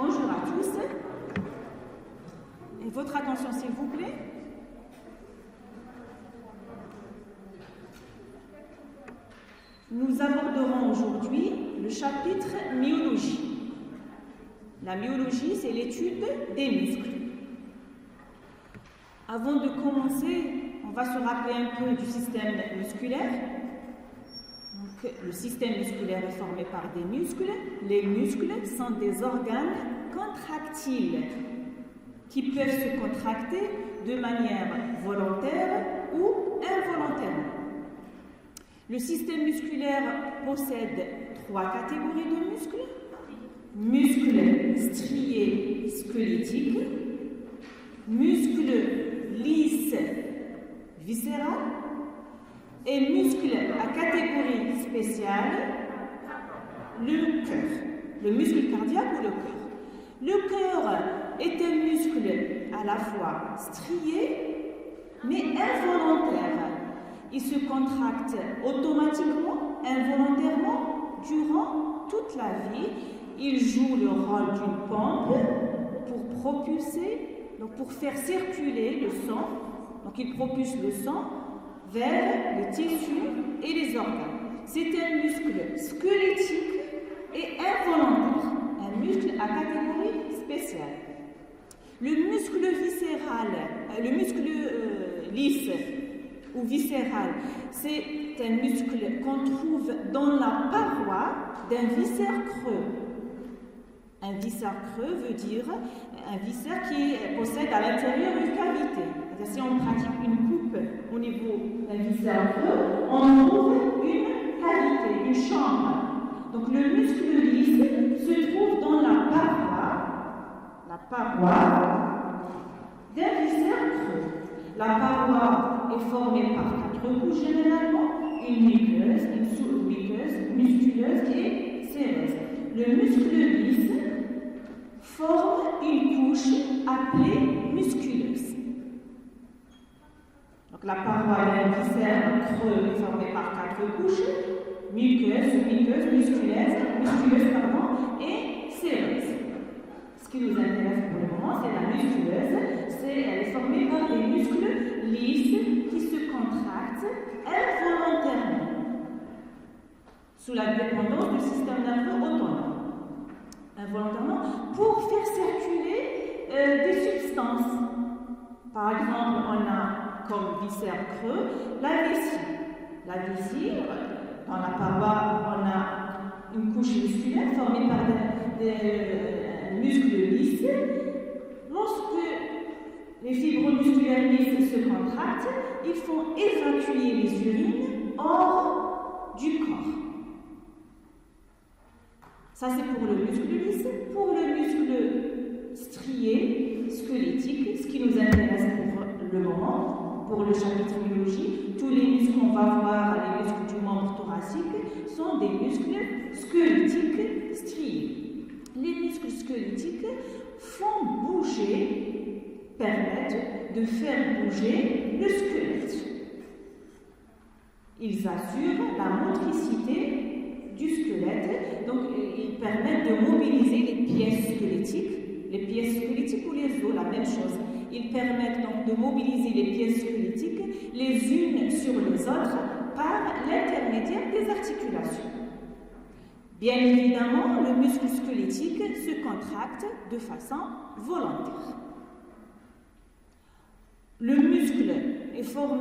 Bonjour à tous. Et votre attention, s'il vous plaît. Nous aborderons aujourd'hui le chapitre myologie. La myologie, c'est l'étude des muscles. Avant de commencer, on va se rappeler un peu du système musculaire. Donc, le système musculaire est formé par des muscles. Les muscles sont des organes contractiles qui peuvent se contracter de manière volontaire ou involontairement. Le système musculaire possède 3 catégories de muscles. Muscles striés squelettiques, muscles lisses viscérales et muscles à catégorie spéciale, le cœur, le muscle cardiaque ou le cœur. Le cœur est un muscle à la fois strié mais involontaire. Il se contracte automatiquement, involontairement, durant toute la vie. Il joue le rôle d'une pompe pour propulser, donc pour faire circuler le sang. Donc il propulse le sang vers les tissus et les organes. C'est un muscle squelettique et involontaire, un muscle à catégorie spéciale. Le muscle viscéral, le muscle lisse ou viscéral, c'est un muscle qu'on trouve dans la paroi d'un viscère creux. Un viscère creux veut dire un viscère qui possède à l'intérieur une cavité. Si on pratique une coupe au niveau d'un viscère creux, on trouve une cavité, une chambre. Donc le muscle lisse se trouve dans la paroi d'un viscère creux. La paroi est formée par 4 couches généralement, une muqueuse, une sous-muqueuse, musculeuse et séreuse. Le muscle lisse forme une couche appelée musculeuse. Donc la paroi d'un viscère creux est formée par 4 couches, muqueuse, sous-muqueuse, musculeuse, et séreuse. Ce qui nous intéresse pour le moment, c'est la musculeuse. Elle est formée par des muscles lisses qui se contractent involontairement sous la dépendance du système nerveux autonome. Involontairement pour faire circuler des substances. Par exemple, on a comme viscère creux la vessie. La vessie, dans la paroi, on a une couche musculaire formée par des muscles lisses. Lorsque les fibres musculaires lisses se contractent, ils font évacuer les urines hors du corps. Ça, c'est pour le muscle lisse. Pour le muscle strié, squelettique, ce qui nous intéresse pour le moment, pour le chapitre myologie, tous les muscles qu'on va voir, les muscles du membre thoracique, sont des muscles squelettiques striés. Les muscles squelettiques font bouger, permettent de faire bouger le squelette. Ils assurent la motricité du squelette, donc ils permettent de mobiliser les pièces squelettiques ou les os, la même chose. Ils permettent donc de mobiliser les pièces squelettiques les unes sur les autres par l'intermédiaire des articulations. Bien évidemment, le muscle squelettique se contracte de façon volontaire. Le muscle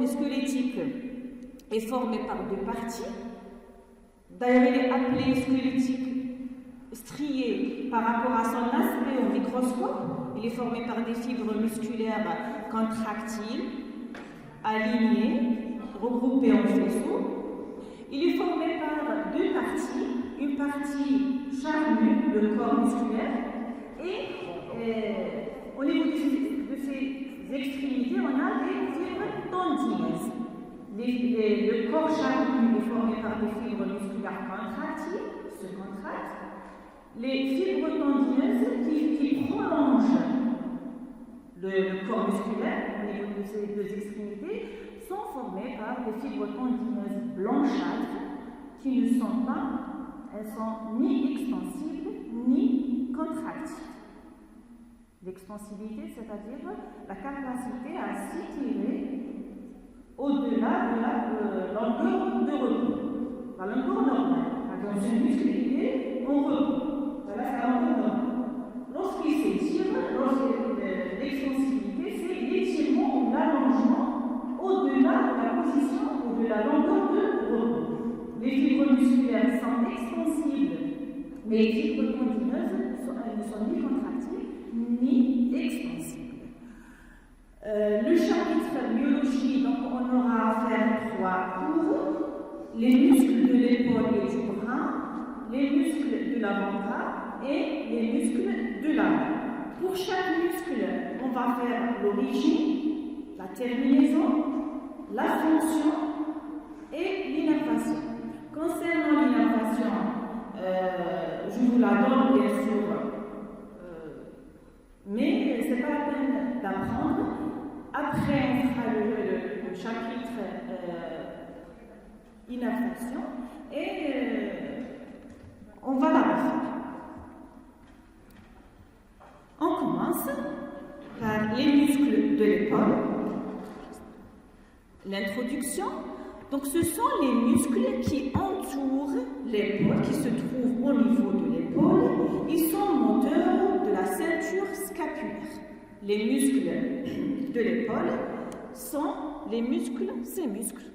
squelettique est formé par 2 parties. D'ailleurs, il est appelé squelettique strié par rapport à son aspect au microscope. Il est formé par des fibres musculaires contractiles, alignées, regroupées en faisceaux. Il est formé par 2 parties. Une partie charnue, le corps musculaire, et au niveau de ces extrémités, on a des fibres tendineuses. Le corps charnu est formé par des fibres musculaires contractiles, se contractent. Les fibres tendineuses qui prolongent le corps musculaire au niveau de ces 2 extrémités sont formées par des fibres tendineuses blanchâtres qui ne sont pas, elles sont ni extensibles ni contractiles. L'extensibilité, c'est-à-dire la capacité à s'étirer au-delà de la longueur de repos. La longueur normale. Quand un muscle est on repos. Voilà, c'est la longueur normale. Lorsqu'il s'étire, l'extensibilité, c'est l'étirement ou l'allongement au-delà de la position ou de la longueur de repos. Les fibres musculaires sont extensibles, mais les fibres tendineuses ne sont ni contractiles ni extensibles. Le chapitre biologie, donc on aura à faire 3 cours. Les muscles de l'épaule et du bras, les muscles de l'avant-bras et les muscles de la main. Pour chaque muscle, on va faire l'origine, la terminaison, la fonction et l'innervation. Concernant l'innervation, je vous la donne bien sûr, mais ce n'est pas la peine d'apprendre. Après, on fera le chapitre innervation et on va la refaire. On commence par les muscles de l'épaule. L'introduction. Donc, ce sont les muscles qui entourent l'épaule, qui se trouvent au niveau de l'épaule. Ils sont moteurs de la ceinture scapulaire. Les muscles de l'épaule sont ces muscles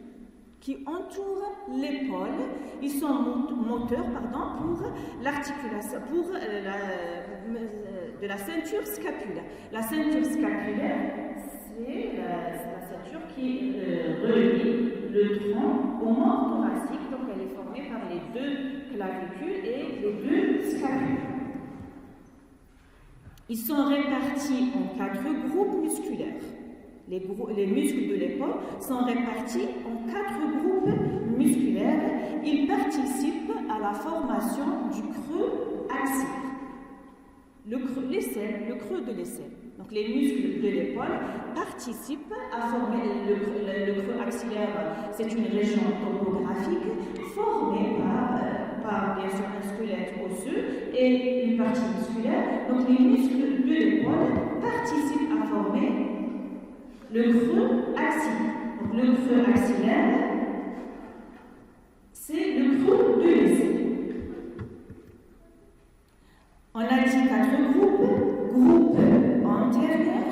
qui entourent l'épaule. Ils sont moteurs pour l'articulation, de la ceinture scapulaire. La ceinture scapulaire, c'est la ceinture qui relie le tronc au membre thoracique, donc elle est formée par les 2 clavicules et les 2 scapules. Ils sont répartis en 4 groupes musculaires. Les muscles de l'épaule sont répartis en 4 groupes musculaires. Ils participent à la formation du creux axillaire. Le creux de l'aisselle. Donc les muscles de l'épaule participent à former le creux axillaire. C'est une région topographique formée par bien sûr un squelette osseux et une partie musculaire. Donc les muscles de l'épaule participent à former le creux axillaire. Donc le creux axillaire, c'est le creux de l'aisselle. On a dit 4 groupes. Groupe antérieur,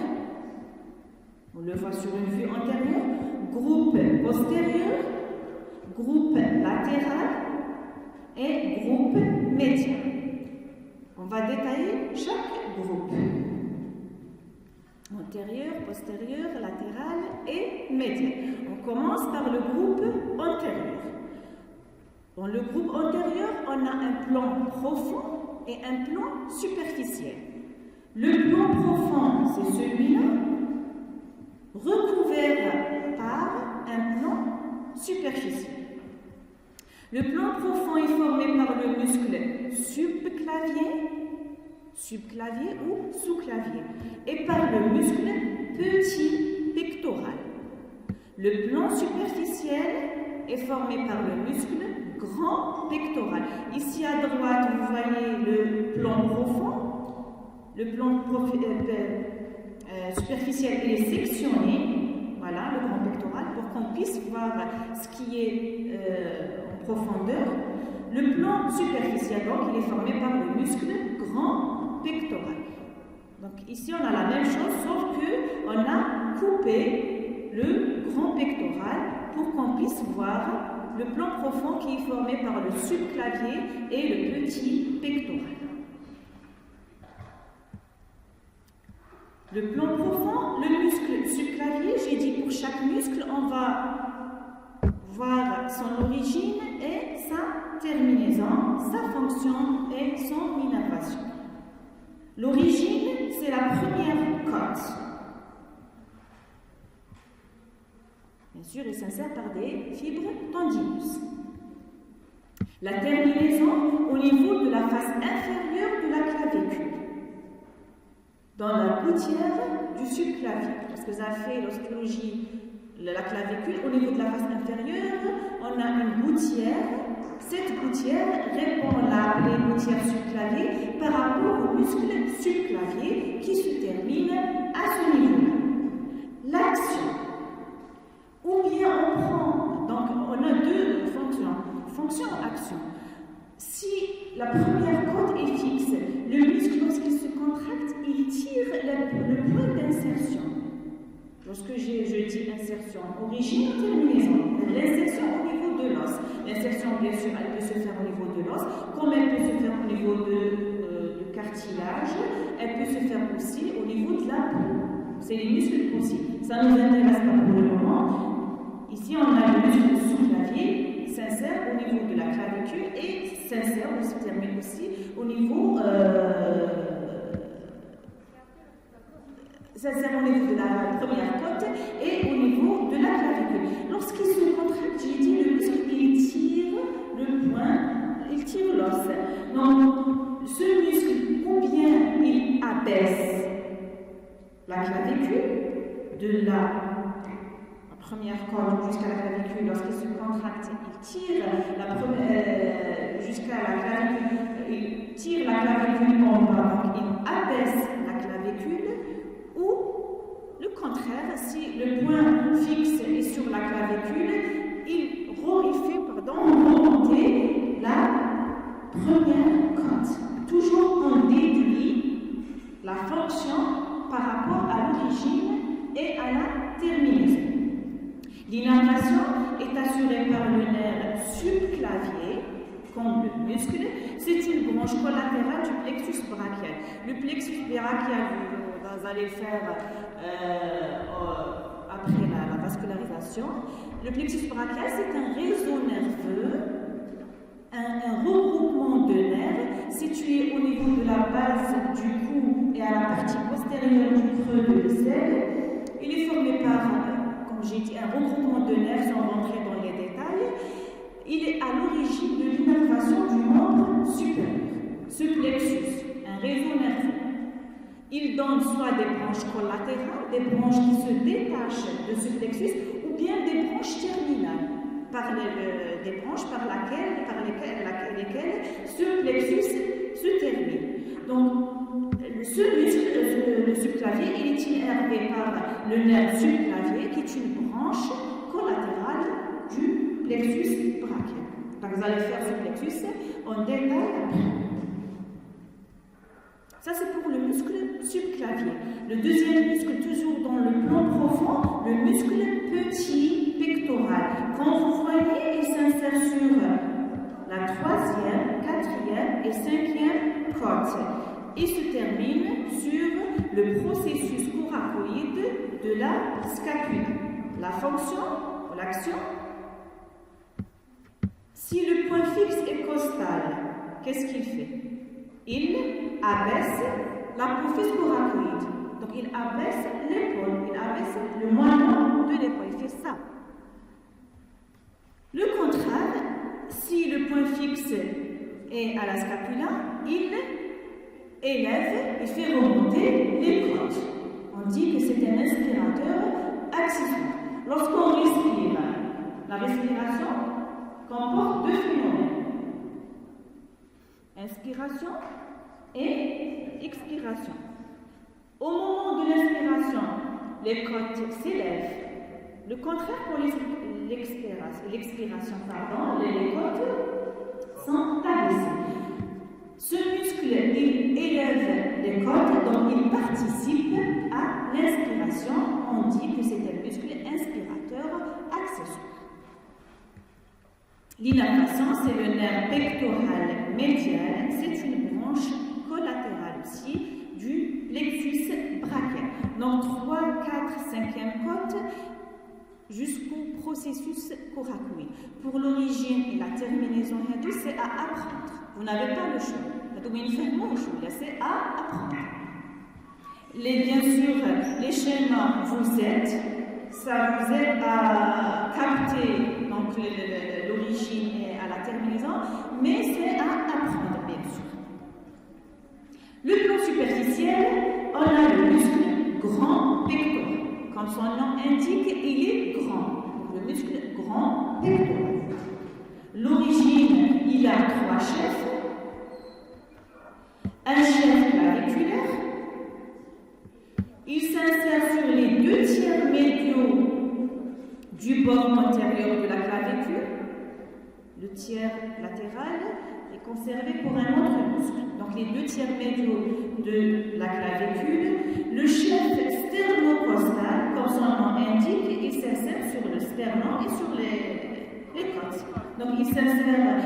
on le voit sur une vue antérieure. Groupe postérieur, groupe latéral et groupe médian. On va détailler chaque groupe. Antérieur, postérieur, latéral et médian. On commence par le groupe antérieur. Dans le groupe antérieur, on a un plan profond et un plan superficiel. Le plan profond, c'est celui-là, recouvert par un plan superficiel. Le plan profond est formé par le muscle subclavier ou sous-clavier, et par le muscle petit pectoral. Le plan superficiel est formé par le muscle grand pectoral. Ici à droite, vous voyez le plan profond. Le plan superficiel il est sectionné, voilà, le grand pectoral, pour qu'on puisse voir ce qui est en profondeur. Le plan superficiel, donc, il est formé par le muscle grand pectoral. Donc ici, on a la même chose, sauf qu'on a coupé le grand pectoral pour qu'on puisse voir le plan profond qui est formé par le subclavier et le petit pectoral. Le plan profond, le muscle subclavier, j'ai dit pour chaque muscle, on va voir son origine et sa terminaison, sa fonction et son innervation. L'origine, c'est la première côte. Bien sûr, il s'insère par des fibres tendineuses. La terminaison au niveau de la face inférieure de la clavicule, dans la gouttière du subclavier. Parce que ça fait l'ostéologie, la clavicule, au niveau de la face inférieure, on a une gouttière. Cette gouttière répond à l'appeler gouttière subclavier par rapport au muscle subclavier qui se termine la première côte est fixe. Le muscle, lorsqu'il se contracte, il tire le point d'insertion. Lorsque je dis insertion, origine, terminaison. L'insertion au niveau de l'os. L'insertion, bien sûr, elle peut se faire au niveau de l'os, comme elle peut se faire au niveau du cartilage, elle peut se faire aussi au niveau de la peau. C'est les muscles aussi. Ça ne nous intéresse pas pour le moment. Ici, on a le muscle sous-clavier, s'insère au niveau de la clavicule et s'insère, on se termine aussi au niveau de la première côte et au niveau de la clavicule. Lorsqu'il se contracte, j'ai dit le muscle, il tire le point, il tire l'os. Donc, ce muscle, combien il abaisse la clavicule de la première corde jusqu'à la clavicule, lorsqu'il se contracte, il tire la première jusqu'à la clavicule, il tire la clavicule en bas, donc il abaisse la clavicule, ou le contraire, si le point fixe est sur la clavicule, il fait remonter la première côte. Toujours on déduit la fonction par rapport à l'origine et à la terminaison. L'innervation est assurée par le nerf subclavier, comme le muscle. C'est une branche collatérale du plexus brachial. Le plexus brachial, vous allez le faire après la vascularisation. Le plexus brachial, c'est un réseau nerveux, un regroupement de nerfs situé au niveau de la base du cou et à la partie postérieure du creux de l'aisselle. Il est formé par, comme j'ai dit, un regroupement de nerfs sans rentrer dans les détails. Il est à l'origine de l'innervation du membre supérieur. Ce plexus, un réseau nerveux, il donne soit des branches collatérales, des branches qui se détachent de ce plexus, ou bien des branches terminales, des branches par lesquelles ce plexus se termine. Donc, ce muscle, le subclavier, il est innervé par le nerf subclavier, qui est une branche collatérale du plexus brachial. Donc, vous allez faire ce plexus en détail après. Ça, c'est pour le muscle subclavier. Le deuxième muscle, toujours dans le plan profond, le muscle petit pectoral. Quand vous voyez, il s'insère sur la troisième, quatrième et cinquième côte. Il se termine sur le processus coracoïde de la scapula. La fonction, l'action. Si le point fixe est costal, qu'est-ce qu'il fait? Il abaisse l'apophyse coracoïde. Donc il abaisse l'épaule, il abaisse le moignon de l'épaule. Il fait ça. Le contraire, si le point fixe est à la scapula, il élève, il fait remonter les côtes. On dit que c'est un inspirateur accessoire. Lorsqu'on respire, la respiration comporte deux phénomènes. Inspiration et expiration. Au moment de l'inspiration, les côtes s'élèvent. Le contraire pour l'expiration, les côtes sont abaissées. Ce muscle, il élève les côtes, donc il participe à l'inspiration. On dit que c'est un muscle inspirateur accessoire. L'innervation, c'est le nerf pectoral médial, c'est une branche collatérale aussi du plexus brachial. Donc 3, 4, 5e côte jusqu'au processus coracoïde. Pour l'origine et la terminaison, c'est à apprendre. Vous n'avez pas le choix. C'est à apprendre. Bien sûr, les schémas vous aident. Ça vous aide à capter donc, l'origine et à la terminaison, mais c'est à apprendre, bien sûr. Le plan superficiel, on a le muscle grand pectoral. Comme son nom indique, il est grand. Le muscle grand pectoral. L'origine, il a 3 chefs. Un chef claviculaire. Il s'insère sur les 2 tiers médiaux du bord antérieur de la clavicule, le tiers latéral est conservé pour un autre muscle. Donc les 2 tiers médiaux de la clavicule. Le chef sternocostal, comme son nom indique, il s'insère sur le sternum et sur les côtes. Donc il s'insère,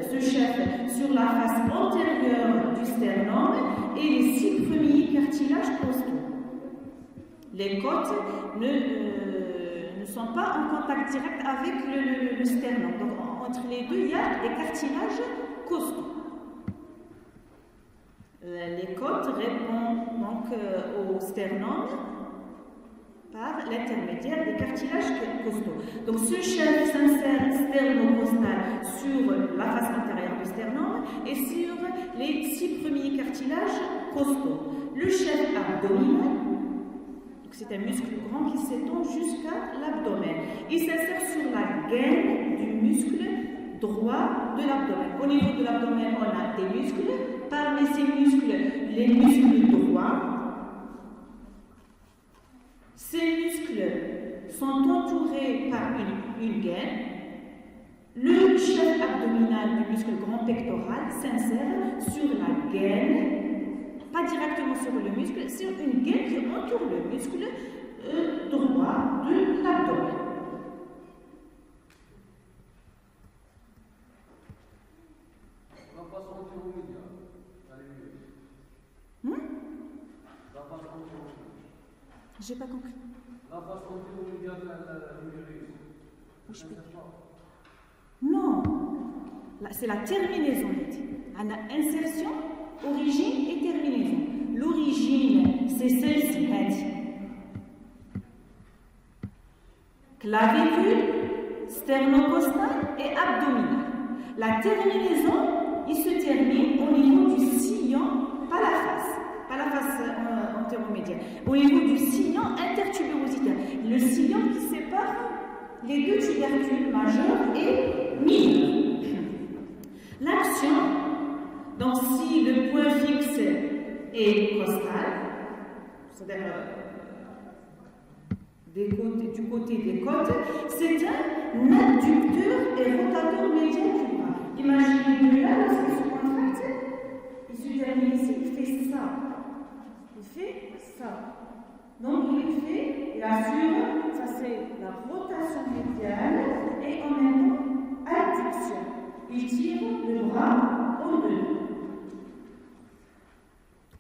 ce chef, sur la face antérieure du sternum et les 6 premiers cartilages costaux. Les côtes ne sont pas en contact direct avec le sternum. Donc entre les deux, il y a des cartilages costaux. Les côtes répondent donc au sternum par l'intermédiaire des cartilages costaux. Donc ce chef s'insère sternocostal sur la face antérieure du sternum et sur les 6 premiers cartilages costaux. Le chef abdominal, c'est un muscle grand qui s'étend jusqu'à l'abdomen. Il s'insère sur la gaine du muscle droit de l'abdomen. Au niveau de l'abdomen, on a des muscles. Parmi ces muscles, les muscles droits. Ces muscles sont entourés par une gaine. Le chef abdominal du muscle grand pectoral s'insère sur la gaine, pas directement sur le muscle, sur une gaine qui entoure le muscle droit de l'abdomen. J'ai pas compris. La face antériomédiale non, c'est la terminaison. On a insertion, origine et terminaison. L'origine, c'est celle-ci. Clavicule, sternocostal et abdominal. La terminaison, il se termine au niveau du sillon, pas la face antéromédiane, au niveau du sillon intertubérositaire, le sillon qui sépare les 2 tubercules majeurs et mineurs. L'action, donc si le point fixe est costal, c'est-à-dire du côté des côtes, c'est un adducteur et rotateur médial du bras. Imaginez que là, lorsqu'il se contracte, il se termine ici, il fait ça. Il fait ça. Donc il assure, ça c'est la rotation médiale et en même temps adduction. Il tire le bras au-delà.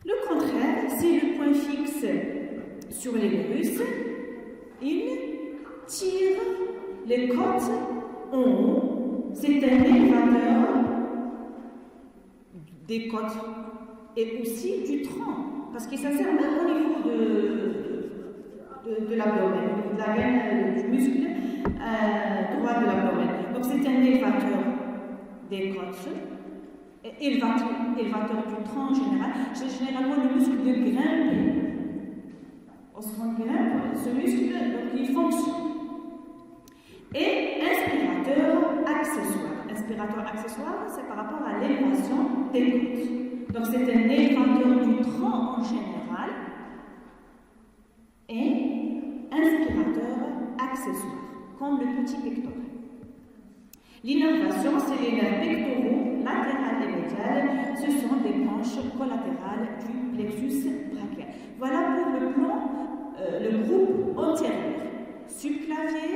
Le contraire, si le point fixe sur les virus, il tire les côtes en haut. C'est un élévateur des côtes et aussi du tronc, parce qu'il s'insère même au niveau de l'abdomen, au niveau de la gaine du muscle droit de l'abdomen. Donc c'est un élévateur des côtes, élévateur du tronc en général. C'est généralement le muscle de grimpe. On se rend grimpe, ce muscle, donc il fonctionne. Et inspirateur accessoire. Inspirateur accessoire, c'est par rapport à l'élévation des côtes. Donc c'est un élévateur du tronc en général et inspirateur accessoire, comme le petit pectoral. L'innervation, c'est les nerfs pectoraux, latéral et médial. Ce sont des branches collatérales du plexus brachial. Voilà pour le plan, le groupe antérieur. Subclavier,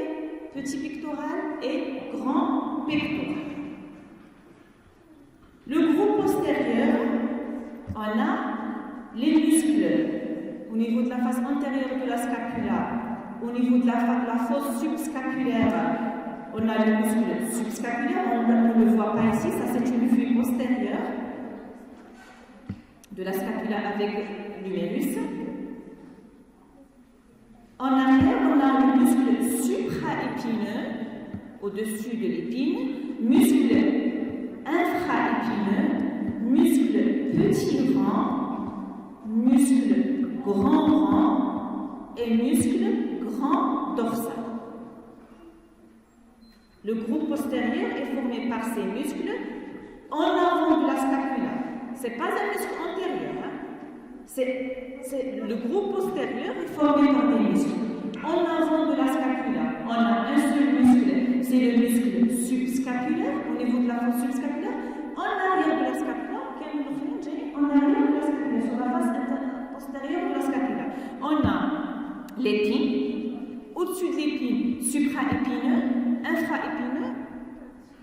petit pectoral et grand pectoral. Le groupe postérieur, on a les muscles au niveau de la face antérieure de la scapula, au niveau de la fosse subscapulaire. On a le muscle subscapulaire, on ne le voit pas ici, ça c'est une vue postérieure de la scapula avec l'humérus. En arrière, on a le muscle supraépineux, au-dessus de l'épine, muscle infraépineux, muscle petit rang, muscle grand rang et muscle grand dorsal. Le groupe postérieur est formé par ces muscles en avant de la scapula. Ce n'est pas un muscle antérieur. Le groupe postérieur est formé par des muscles. En avant de la scapula, on a un seul muscle, c'est le muscle subscapulaire, au niveau de la fosse subscapulaire. en arrière de la scapula, en arrière de la scapula, sur la face postérieure de la scapula. On a l'épine, au-dessus de l'épine, supraépineux, infraépineux,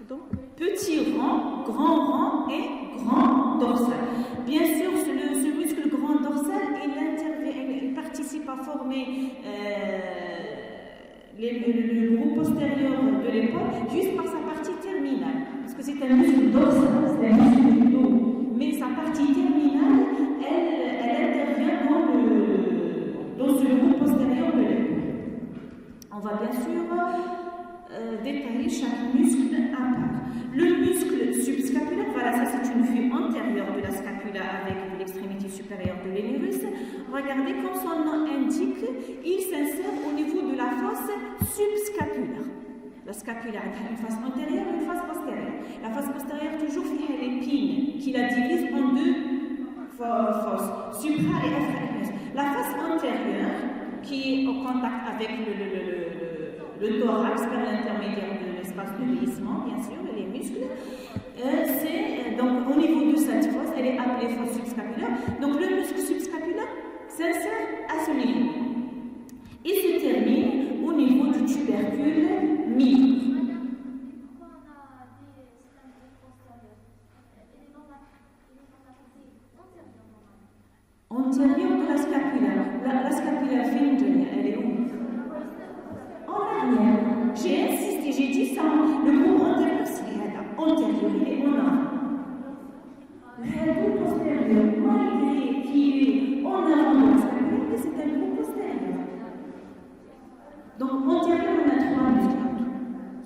donc petit rang, grand rang et grand dorsal. Bien sûr, ce muscle grand dorsal, il participe à former le groupe postérieur de l'épaule juste par sa partie terminale. Parce que c'est un muscle dorsal, c'est un muscle du dos. Mais sa partie terminale, elle intervient dans ce groupe postérieur de l'épaule. On va bien sûr détailler chaque muscle à part. Le muscle subscapulaire, voilà, ça c'est une vue antérieure de la scapula avec l'extrémité supérieure de l'humérus. Regardez, comme son nom indique, il s'insère au niveau de la fosse subscapulaire. La scapula a une face antérieure et une face postérieure. La face postérieure, toujours, fait l'épine qui la divise en deux fosses, supra et infra. La face antérieure, qui est au contact avec le thorax par l'intermédiaire de l'espace de vieillissement, bien sûr, et les muscles, donc au niveau de cette fosse, elle est appelée fosse subscapulaire. Donc le muscle subscapulaire s'insère à ce niveau. Il se termine au niveau du tubercule mi. Antérieure de la scapula. La scapula fine, elle est où? En arrière. J'ai insisté, j'ai dit ça. Le mot antérieur, c'est antérieur, il est en avant. Le groupe postérieur, malgré qu'il est en avant de la scapula, c'est un groupe postérieur. Donc, antérieur, on a trois muscles.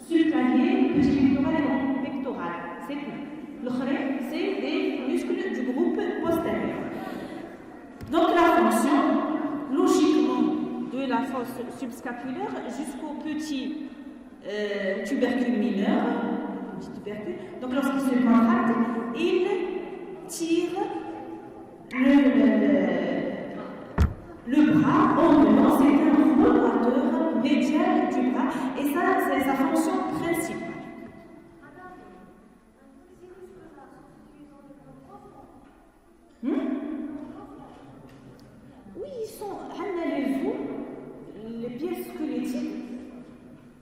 Subclavier, petit pectoral et pectoral. C'est tout. Le khré, c'est des muscles du groupe postérieur. Donc, la fonction, logiquement, de la fosse subscapulaire jusqu'au petit tubercule mineur, donc lorsqu'il se contracte, il tire le bras en dedans, c'est un rotateur médial du bras, et ça, c'est sa fonction principale. Oui, ils sont analysés, les pièces squelettiques,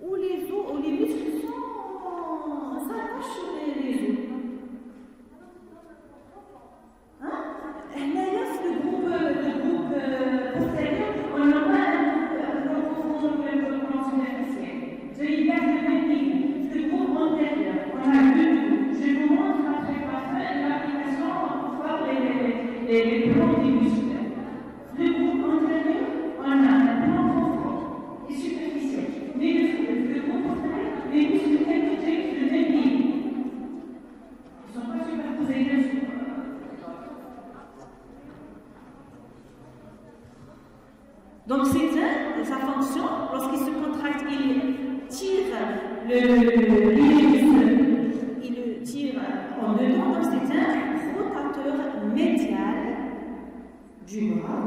où les os, où les muscles s'attachent sur les os. D'ailleurs, le groupe postérieur, on n'a pas un profondeur superficielle. Je garde le même niveau. Le groupe antérieur, on a deux. Je vous montre après l'application pour voir les plans des muscles. Le groupe antérieur, on a un plan profond et superficiel. Mais le groupe postérieur, les muscles captés le même niveau. Ils ne sont pas superposés bien sûr. Donc c'est sa fonction, lorsqu'il se contracte, il tire il le tire en dedans, donc c'est un rotateur médial du bras.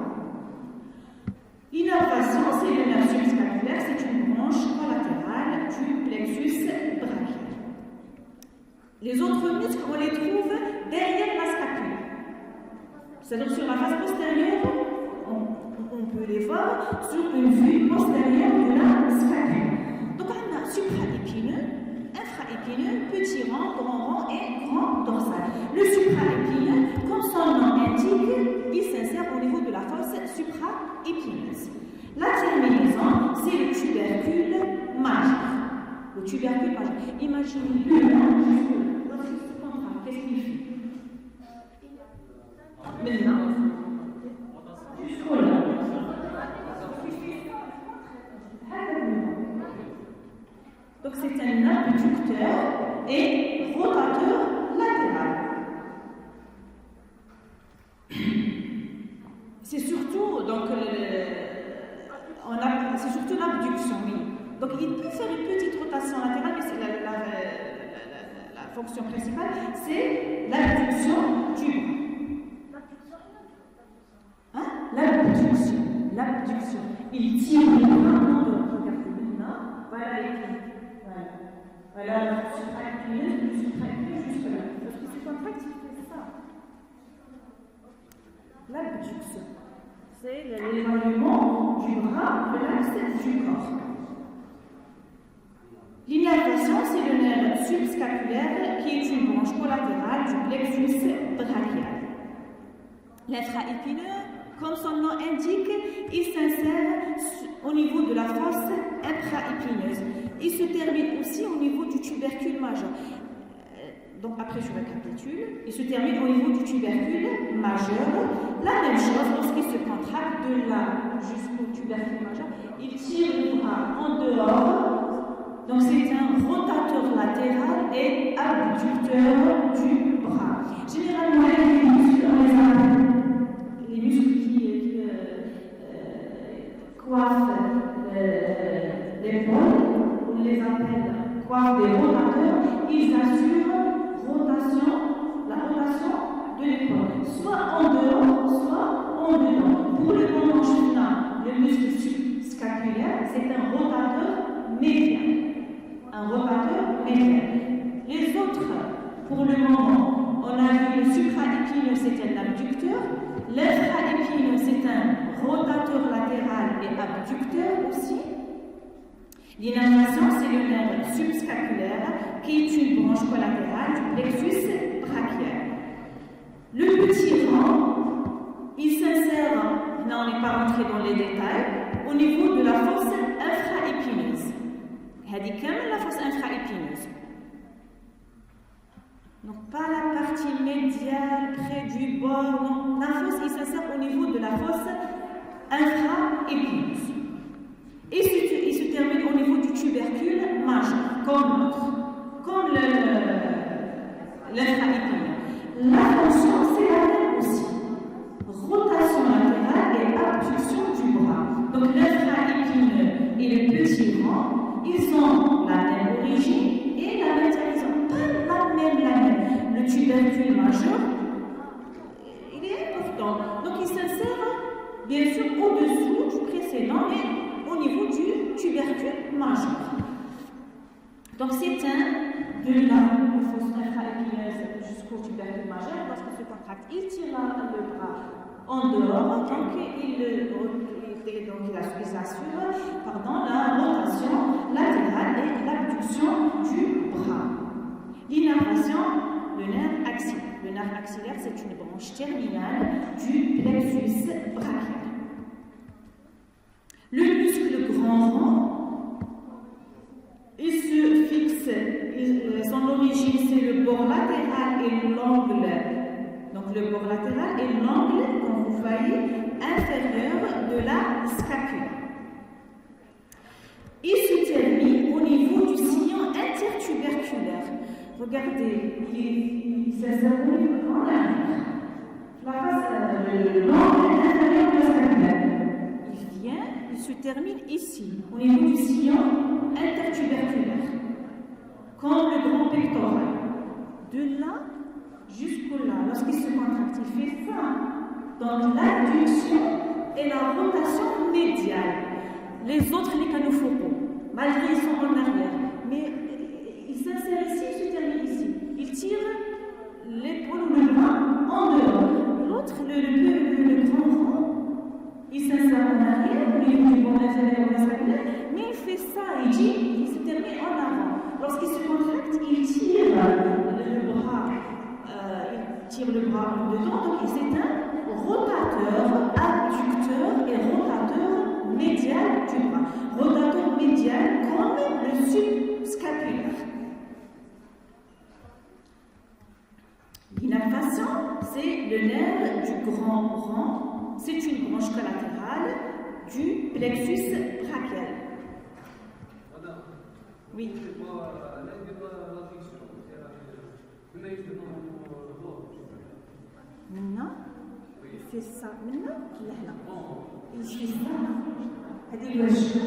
L'innervation, c'est le nerf subscapulaire, c'est une branche collatérale du plexus brachial. Les autres muscles, on les trouve derrière la scapula. C'est-à-dire sur la face postérieure, on peut les voir sur une vue postérieure de la scapula. Donc on a supraépineux, infraépineux, petit rang, grand rang et grand dorsal. Le supraépineux, comme son nom indique, il s'insère au niveau de la fosse supraépineuse. La terminaison, c'est le tubercule majeur. Le tubercule majeur. Imaginez-le, lorsqu'il se contracte, qu'est-ce qu'il fait? Maintenant, jusqu'au là. Donc c'est un abducteur et rotateur latéral. C'est surtout donc c'est surtout l'abduction, oui. Donc il peut faire une petite rotation latérale, mais c'est la fonction principale, c'est l'abduction du bras. L'abduction. Il tire les bras en dehors. Regardez maintenant. Voilà les pieds. Voilà le supraépineux jusque là. contracte, il fait ça. L'abduction, c'est l'éloignement du bras de l'axe du corps. L'innervation, c'est le nerf subscapulaire qui est une branche collatérale du plexus brachial. L'infraépineux, comme son nom indique, il s'insère au niveau de la fosse infraépineuse. Il se termine aussi au niveau du tubercule majeur. Donc après je récapitule, il se termine au niveau du tubercule majeur. La même chose lorsqu'il se contracte de là jusqu'au tubercule majeur, il tire le bras en dehors. Donc c'est un rotateur latéral et abducteur du bras. Généralement les muscles, les muscles qui coiffent l'épaule, on les appelle coiffes des rotateurs, ils assurent la rotation de l'épaule, soit en dehors, soit en dedans. Pour le moment final, le muscle subscapulaire, c'est un rotateur médial. Un rotateur médial. Les autres, pour le moment, on a vu le supraépineux, c'est un abducteur. L'infraépineux, c'est un rotateur latéral et abducteur aussi. L'innervation, c'est le nerf subscapulaire qui est une branche collatérale du plexus brachial. Le petit rang, il s'insère, là on n'est pas rentré dans les détails, au niveau de la fosse infraépineuse. هذه كامل la fosse infraépineuse. Donc pas la partie médiale près du bord, non. La fosse, il s'insère au niveau de la fosse infraépineuse. Et il se termine au niveau du tubercule majeur, comme l'autre, comme l'infraépineux. La fonction, c'est la même aussi. Rotation latérale et abduction du bras. Donc l'infraépineux et le petit rang, ils ont la même origine et la même direction. Pas la même. Le tubercule majeur, il est important. Donc il s'insère bien sûr au-dessous du précédent, mais au niveau du tubercule majeur. Donc c'est de la fosse infraépineuse jusqu'au tubercule majeur. Lorsqu'il se contracte, il tire le bras en dehors, donc il assure la rotation latérale et l'abduction du bras. L'innervation, le nerf axillaire. Le nerf axillaire, c'est une branche terminale du plexus brachial. Le muscle grand rond, il se fixe, son origine c'est le bord latéral et l'angle. Donc le bord latéral et l'angle, comme vous voyez, inférieur de la scapule. Il se termine au niveau du sillon intertuberculaire. Regardez, il s'insère au niveau en arrière. L'angle inférieur de la scapule. Il se termine ici, au niveau du sillon intertuberculaire, comme le grand pectoral. De là jusqu'au là, lorsqu'il se contracte, il fait ça. Donc l'abduction et la rotation médiale. Les autres, les canaux focaux, malgré qu'ils sont en arrière, mais il s'insère ici, il se termine ici. Il tire l'épaule ou le bras en dehors. L'autre, le grand rond, il s'insère en arrière, au niveau du bord inférieur de la scapulaire, mais il fait ça, il se termine en avant. Lorsqu'il se contracte, il tire le bras en dedans, donc c'est un rotateur, abducteur et rotateur médial du bras. Rotateur médial comme le subscapulaire. L'innervation, c'est le nerf du grand rang. C'est une branche collatérale du plexus brachial. Oui. Maintenant, il fait ça. Maintenant, il fait ça. Adduction.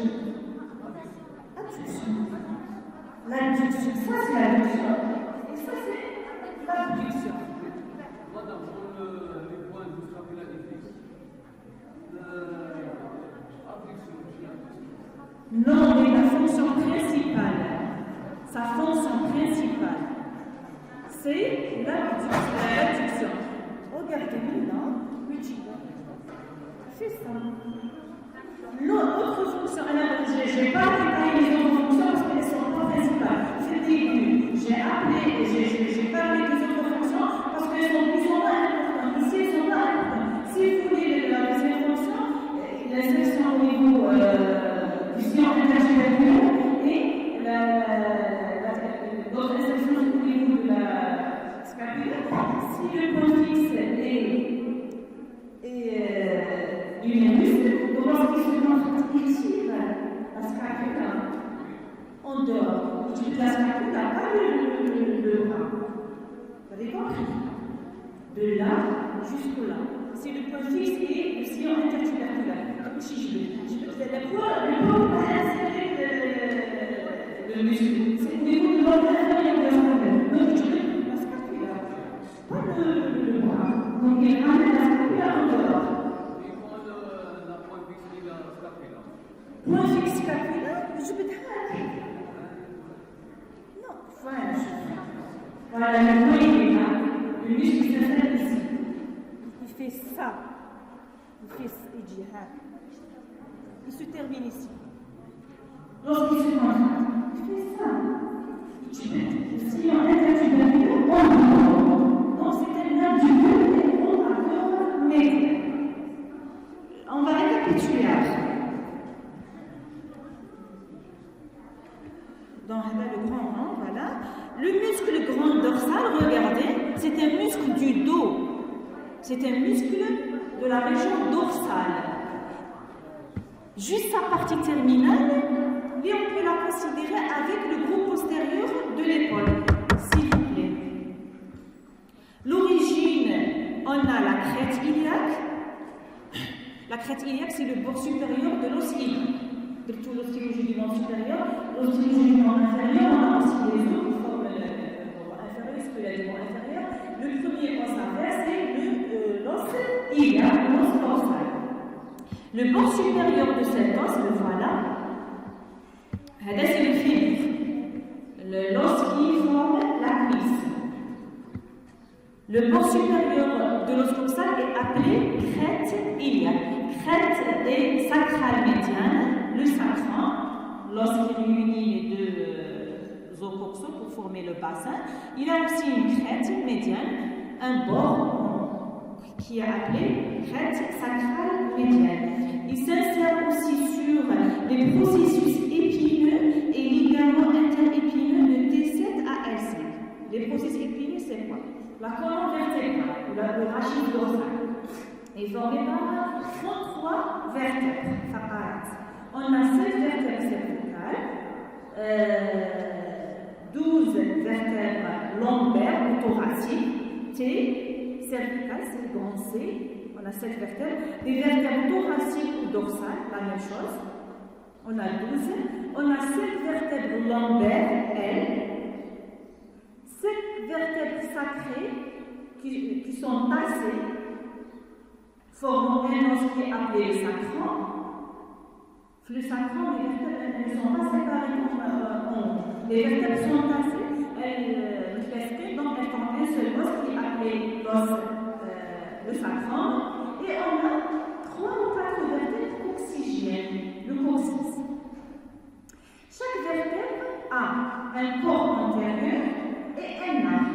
L'adduction, ça c'est l'adduction. Et ça c'est l'abduction. Non, mais la fonction principale, sa fonction principale, c'est c'est l'abduction. Regardez maintenant, c'est ça. L'autre fonction, alors je ne vais pas détailler les autres fonctions parce qu'elles ne sont pas principales. C'est début. J'ai parlé des autres fonctions parce qu'elles sont plus ou moins importantes. Ici, elles sont pas importantes. Si vous voulez la deuxième fonction, la section au niveau vision intercellulaire et l'autre section au niveau de la scapula. Si le point fixe est du muscle, donc lorsqu'il se concentre ici, la scapula, en dehors de la scapula, pas le bras. Vous avez compris? De là jusqu'au là. C'est le point fixe et le sillon intertuberculaire. Le corps va insérer le muscle. C'est au niveau de l'ordre inférieur de la scapula. Donc, je veux la scapula, pas le bras. Donc, il ramène la scapula en dehors. Point fixe scapula, je peux dire. Non, voilà, le point il est là. Le muscle s'installe ici. Il fait ça. Il se termine ici. Lorsqu'il se concentre, il fait ça. Il sillon intertuberculaire en dehors. Donc c'est un abducteur et contracteur médial. On va récapituler après. Dans le grand rond, voilà. Le muscle grand dorsal, regardez, c'est un muscle du dos. C'est un muscle de la région dorsale. Juste sa partie terminale, mais on peut la considérer avec le groupe postérieur de l'épaule, s'il vous plaît. L'origine, on a la crête iliaque. La crête iliaque, c'est le bord supérieur de l'os iliaque. Surtout l'ostéologie du membre supérieur, l'ostéologie du membre inférieur, on a aussi les os qui forment le membre inférieur, squelette du membre inférieur. Le premier os inverse, c'est l'os iliaque, l'os dorsal. Le bord supérieur de cet os, le voilà. Là, c'est le fémur. L'os qui forme la cuisse. Le bord supérieur de l'os dorsal est appelé crête iliaque. Crête et sacrale médiane. Le sacrum, lorsqu'il réunit les deux os coxaux pour former le bassin, il a aussi une crête médiane, un bord qui est appelé crête sacrale médiane. Il s'insère aussi sur les processus épineux et ligaments interépineux de T7 à L5. Les processus épineux, c'est quoi? La colonne vertébrale, ou le rachis dorsal, est formé par 33 vertèbres. On a 7 vertèbres cervicales, 12 vertèbres lombaires ou thoraciques, T, cervicale, c'est le grand C, on a 7 vertèbres. Les vertèbres thoraciques ou dorsales, la même chose, on a 12. On a 7 vertèbres lombaires, L, 7 vertèbres sacrées qui sont tassées, formant un os qui est appelé le sacrum. Le sacrum, les vertèbres ne sont pas séparées en ondes. Les vertèbres sont tassées, elles restent, donc elles forment un seul os qui est appelé l'os, le sacrum. Et on a 3 ou 4 vertèbres coccygènes, le coccyx. Chaque vertèbre a un corps antérieur et un arc.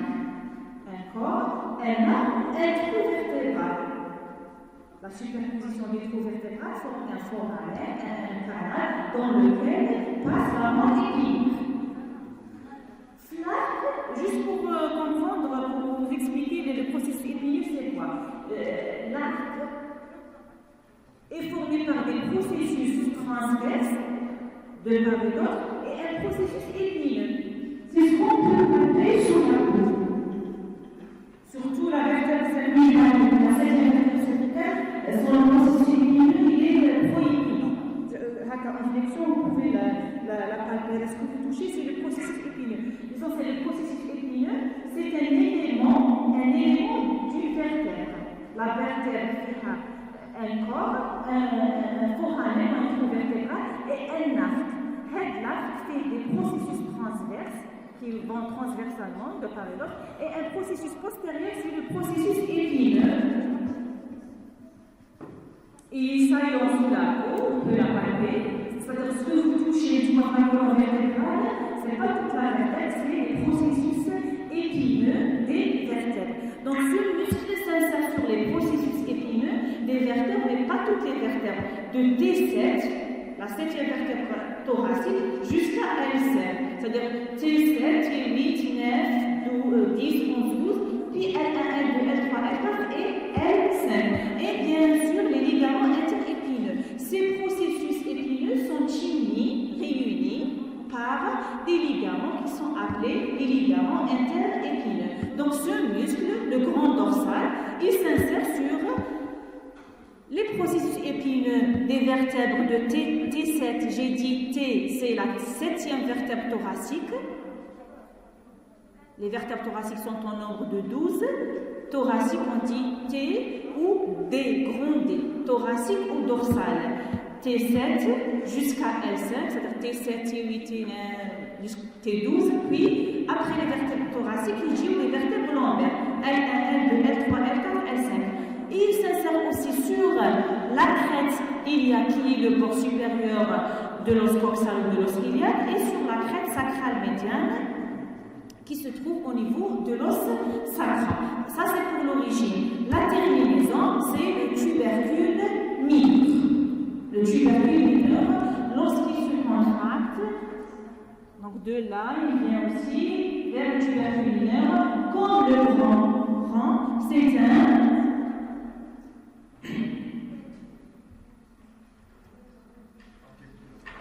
Un corps, un arc, un trou vertébral. La superposition des trous vertébrales forme un foramen, un canal dans lequel passe la moelle épinière. Flaque, juste pour comprendre, pour vous expliquer le processus épineux, c'est quoi? L'arc est formé par des processus transverses de part et d'autre et un processus épineux. C'est ce qu'on peut appeler sur la peau. Surtout la vertèbre cervicale, la 7e vertèbre cervicale, son processus épineux, il est proépineux. En flexion, vous pouvez la palper. Est-ce que vous touchez? C'est le processus épineux. Disons, c'est le processus épineux, c'est un élément du vertèbre. La vertèbre a un corps, un foramen, un trou vertébral et un arc. L'arc fait des processus transverses qui vont transversalement de part et d'autre. Et un processus postérieur, c'est le processus épineux. Il s'allonge sous la peau, on peut la palper. C'est-à-dire ce que vous touchez du colonne vertébrale, ce n'est pas toute la vertèbre, c'est les processus épineux des vertèbres. Donc ce muscle s'insère sur les processus épineux des vertèbres, mais pas toutes les vertèbres. De T7, la 7e vertèbre thoracique, jusqu'à L7. C'est-à-dire T7, T8, T9, 10, 11, 12, puis L1, L2, L3, L4 et L5. Et bien sûr, les ligaments interépineux. Ces processus épineux sont unis, réunis par des ligaments qui sont appelés les ligaments interépineux. Donc ce muscle, le grand dorsal, il s'insère sur les processus épineux des vertèbres de T7. J'ai dit T, c'est la 7e vertèbre thoracique. Les vertèbres thoraciques sont au nombre de 12. Thoracique, on dit T ou D, grand D. Thoracique ou dorsal. T7 jusqu'à L5, c'est-à-dire T7, T8, T9, jusqu'à T12. Puis, après les vertèbres thoraciques, il dit les vertèbres lombaires. L1, L2, L3, L4, L5. Et il s'insère aussi sur la crête iliaque, qui est le bord supérieur de l'os coxal ou de l'os iliaque, et sur la crête sacrale médiane, qui se trouve au niveau de l'os sacral. Ça, c'est pour l'origine. La terminaison, c'est le tubercule mineur. Le tubercule mineur, lorsqu'il se contracte, donc de là, il vient aussi vers le tubercule mineur, comme le grand, c'est un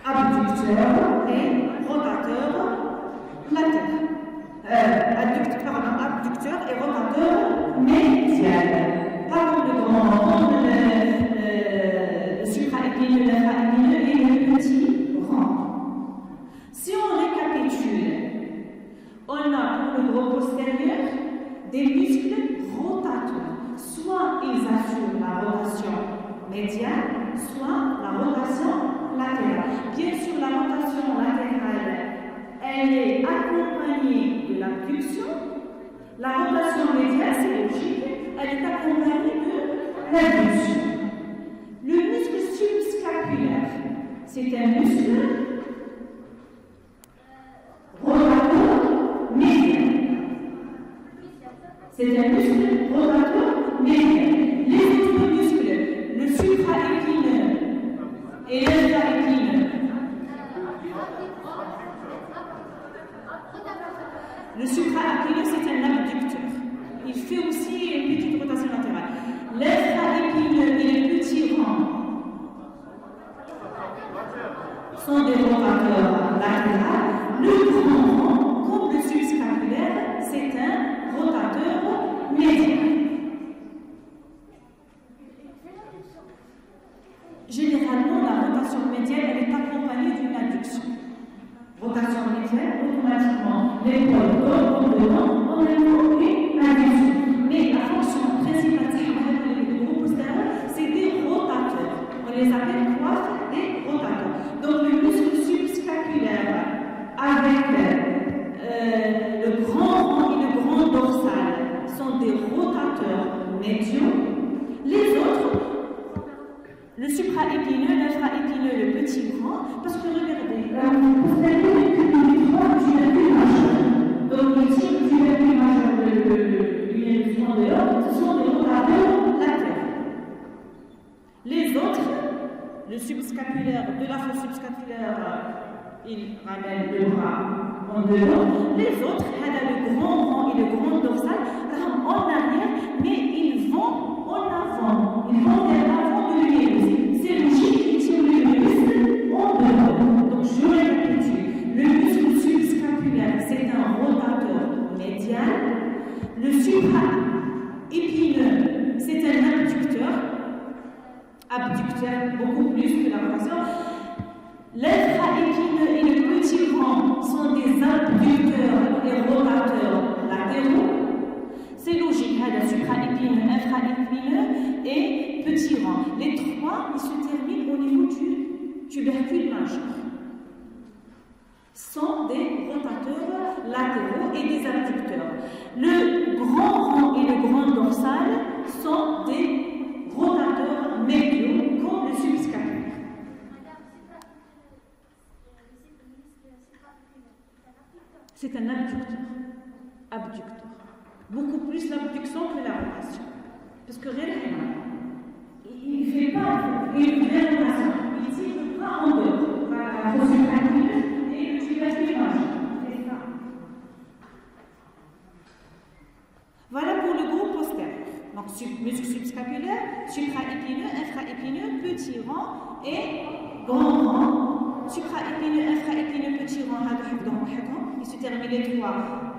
abducteur et rotateur latéral. Abducteur et rotateur médial. Pas comme le grand, comme le supraépineux, l'infraépineux et le petit rang. Si on récapitule, on a pour le gros postérieur des muscles rotateurs. Soit ils assurent la rotation médiane, soit la rotation latérale. Bien sûr, la rotation latérale, elle est accompagnée de l'abduction. La rotation médiane, c'est logique, elle est accompagnée de l'abduction. Le muscle subscapulaire, c'est un muscle rotateur médian. C'est un muscle rotateur médian. Les autres muscles, le supraépineux et l'infraépineux. Le supraépineux, c'est un abducteur. Il fait aussi une petite rotation latérale. L'infraépineux et les petits rangs sont des rotateurs latéraux. Le grand rang, comme le subscapulaire, c'est un rotateur médian. Généralement, la rotation médiane, elle est accompagnée d'une adduction. Rotation médiane, automatiquement, l'épaule tombe devant, en même temps, une adduction. Mais la fonction principale du groupe postérieur, c'est des rotateurs. On les appelle quoi? Des rotateurs. Donc, le muscle subscapulaire avec le grand rang et le grand dorsal sont des rotateurs médiaux. Les autres, le supraépineux, l'infraépineux, le petit grand, parce que regardez, vous avez le tubercule majeur. Donc ici, le tubercule majeur, le grand dehors, ce sont des rotateurs latéraux. Les autres, le subscapulaire, de la fosse subscapulaire, il ramène le bras en dehors. Les autres, le grand rang et le grand dorsal, en arrière, mais ils vont en avant. Ils vont vers l'avant de l'utérus. C'est logique, ils tirent l'utérus en dehors. Donc je répète, le muscle subscapulaire, c'est un rotateur médial. Le supraépineux, c'est un abducteur beaucoup plus que la rotation. L'infraépineux et le petit rang sont des abducteurs et rotateurs latéraux. C'est logique, le supraépineux, infraépineux et petit rang. Les trois, ils se terminent au niveau du tubercule majeur. sont des rotateurs latéraux et des abducteurs. Le grand rond et le grand dorsal sont des rotateurs médiaux comme le subscapulaire. C'est un abducteur. Beaucoup plus l'abduction que la rotation. Parce que il ne fait pas une vraie rotation. Il tire le bras en deux. La fosse scapuleuse et le tubercule majeur. C'est ça. Voilà pour le groupe postérieur. Donc, muscle subscapulaire, supraépineux, infraépineux, petit rond et grand rond. Supraépineux, infraépineux, petit rond, il se termine les trois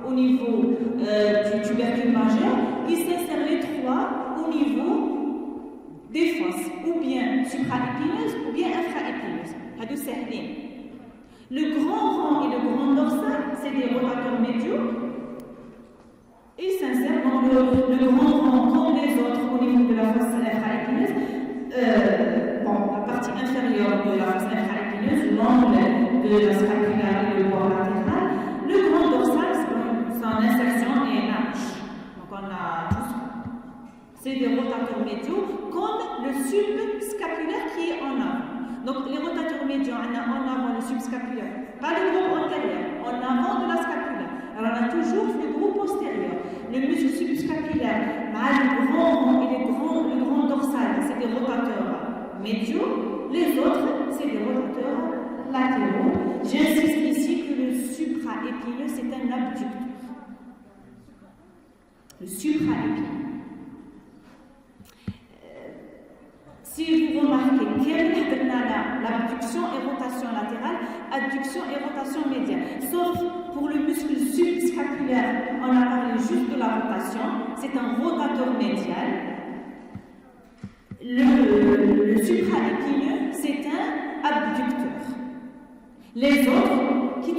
au niveau du tubercule majeur. Il s'insère les trois au niveau des fosses, ou bien supraépineuses ou bien infraépineuses. Le grand rond et le grand dorsal, c'est des rotateurs médiaux. Ils s'insèrent dans le grand rond comme les autres au niveau de la fosse infraépineuse. La partie inférieure de la fosse infraépineuse, l'angle de la scapula et le bord latéral. Le grand dorsal, son insertion est large. Donc on a tous. C'est des rotateurs médiaux comme le subscapulaire qui est en avant. Donc les rotateurs médiaux, on a en avant le subscapulaire, pas le groupe antérieur, en avant de la scapula. Alors on a toujours le groupe postérieur. Le muscle subscapulaire, le grand rond et le grand dorsal, c'est des rotateurs médiaux. Les autres, c'est des rotateurs latéraux. J'insiste ici que le supraépineux, c'est un abducteur. Le supraépineux. Si vous remarquez, l'abduction et rotation latérale, adduction et rotation médiane. Sauf pour le muscle subscapulaire, on a parlé juste de la rotation, c'est un rotateur médial. Le supraépineux, c'est un abducteur. Les autres, qui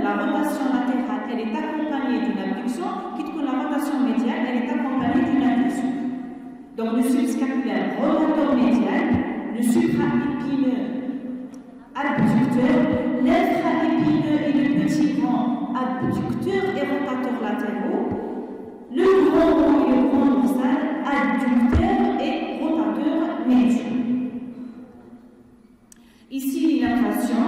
la rotation latérale, elle est accompagnée d'une abduction, qui la rotation médiane, elle est accompagnée d'une adduction. Donc le subscapulaire, rotateur médial, le supraépineux, abducteur, l'infraépineux et le petit rond, abducteur et rotateur latéraux, le grand rond et le grand dorsal, adducteur et rotateur médial. Ici, l'innervation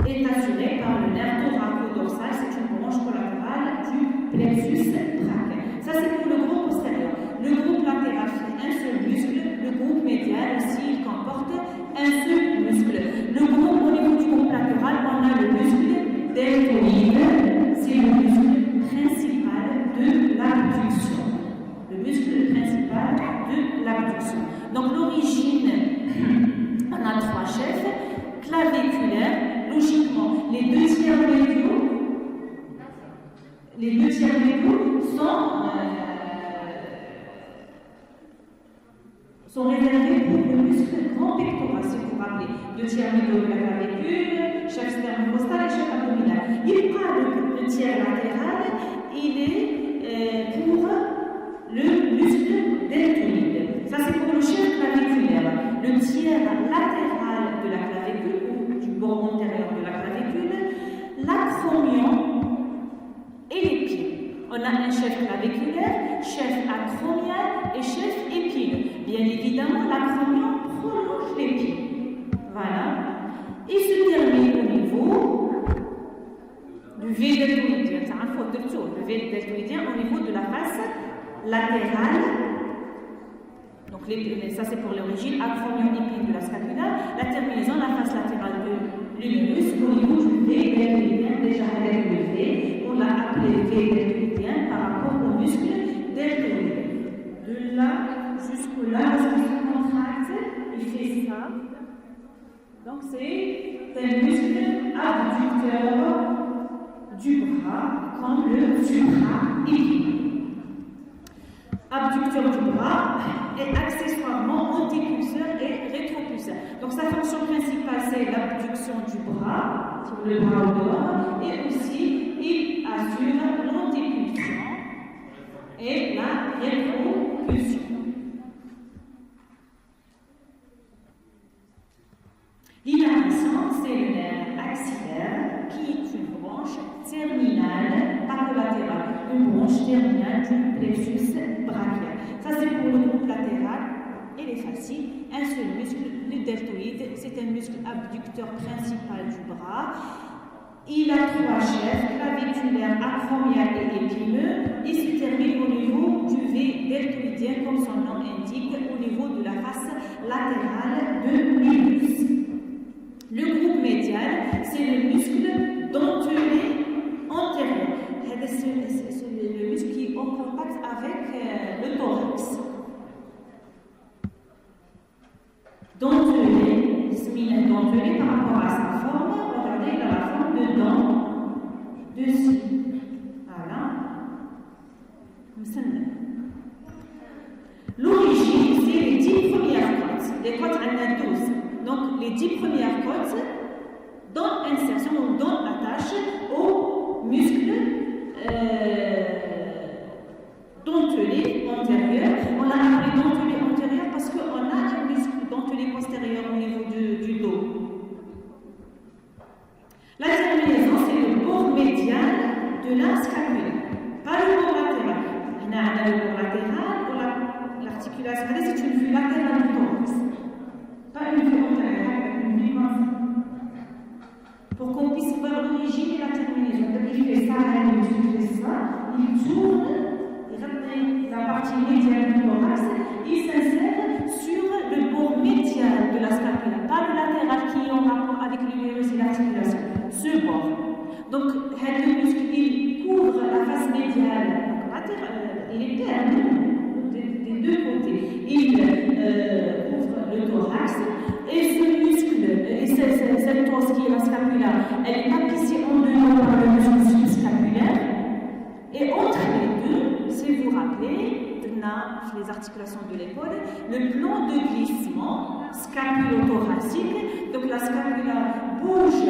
est assurée par le nerf thoraco-dorsal, c'est une branche collatérale du plexus brachial. Ça, c'est pour le groupe postérieur. Le groupe latéral fait un seul muscle, le groupe médial aussi, il comporte un seul muscle. Le groupe, au niveau du groupe latéral, on a le muscle deltoïde, c'est le muscle principal de l'abduction. Le muscle principal de l'abduction. Donc l'origine, on a trois chefs, claviculaire, logiquement, les deux tiers médiaux sont réservés pour le muscle grand pectoral, si vous vous rappelez. Deux tiers médiaux de la clavicule, chef sternocostal et chef abdominal. Il parle le tiers latéral, il est pour le muscle deltoïde. Ça, c'est pour le chef claviculaire. Le tiers latéral de la clavicule, ou du bord antérieur de la clavicule, l'acromion et les pieds. On a un chef claviculaire, chef acromial et chef épineux. Bien évidemment, l'acromion prolonge les pieds. Voilà. Il se termine au niveau du V deltoïdien. C'est un faute de tour. Le V deltoïdien au niveau de la face latérale. Donc, ça c'est pour l'origine, acromion épine de la scapula. La terminaison, la face latérale de l'humérus au niveau du V deltoïdien. Déjà avec le V, on l'a appelé V deltoïdien par rapport au muscle deltoïdien. De là jusque-là, lorsqu'il se contracte, il fait ça. Donc c'est un muscle abducteur du bras, comme le supraépineux. Abducteur du bras et accessoirement antépulseur et rétropulseur. Donc sa fonction principale, c'est l'abduction du bras, sur le bras au dehors, et aussi il assure l'antépulsion et la rétropulsion. L'innervation accent, c'est le nerf axillaire qui est une branche terminale, pas collatérale, une branche terminale du plexus brachial. Ça, c'est pour le groupe latéral. Et les fascies, un seul muscle, le deltoïde, c'est un muscle abducteur principal du bras. Il a 3 chefs, claviculaire, acromial et épineux. Il se termine au niveau du V deltoïdien, comme son nom indique, au niveau de la face latérale de l'hummus. Le groupe médial, c'est le muscle dentelé antérieur. C'est le muscle qui est en contact avec le thorax. Dentelé, c'est dentelé par rapport à sa forme. Regardez, il a la forme de dent dessus. Voilà. L'origine, c'est les 10 premières côtes. Les côtes en a 12. Donc, les 10 premières côtes donnent insertion ou donnent attache au muscle dentelé antérieur. On l'a appelé dentelé antérieur parce qu'on a un muscle dentelé postérieur au niveau du dos. La terminaison, c'est le bord médial de la scapula, pas le bord latéral. On a le bord latéral ou l'articulation. C'est une vue latérale du thorax, pas une vue antérieure, une vue comme ça. Pour qu'on puisse voir l'origine et la terminaison. Donc il fait ça, il fait ça, il tourne, il ramène la partie médiale du thorax, il s'insère sur le bord médial de la scapula, pas le latéral qui est en rapport avec l'humérus et l'articulation, ce bord. Donc, le muscle, il couvre la face médiale, donc latérale, il est perdu des deux côtés. Il couvre le thorax, et ce muscle, et cette os qui est la scapula, elle est tapissée en deux par le muscle subscapulaire, et entre les deux, si vous vous rappelez, les articulations de l'épaule, le plan de glissement scapulo-thoracique. Donc la scapula bouge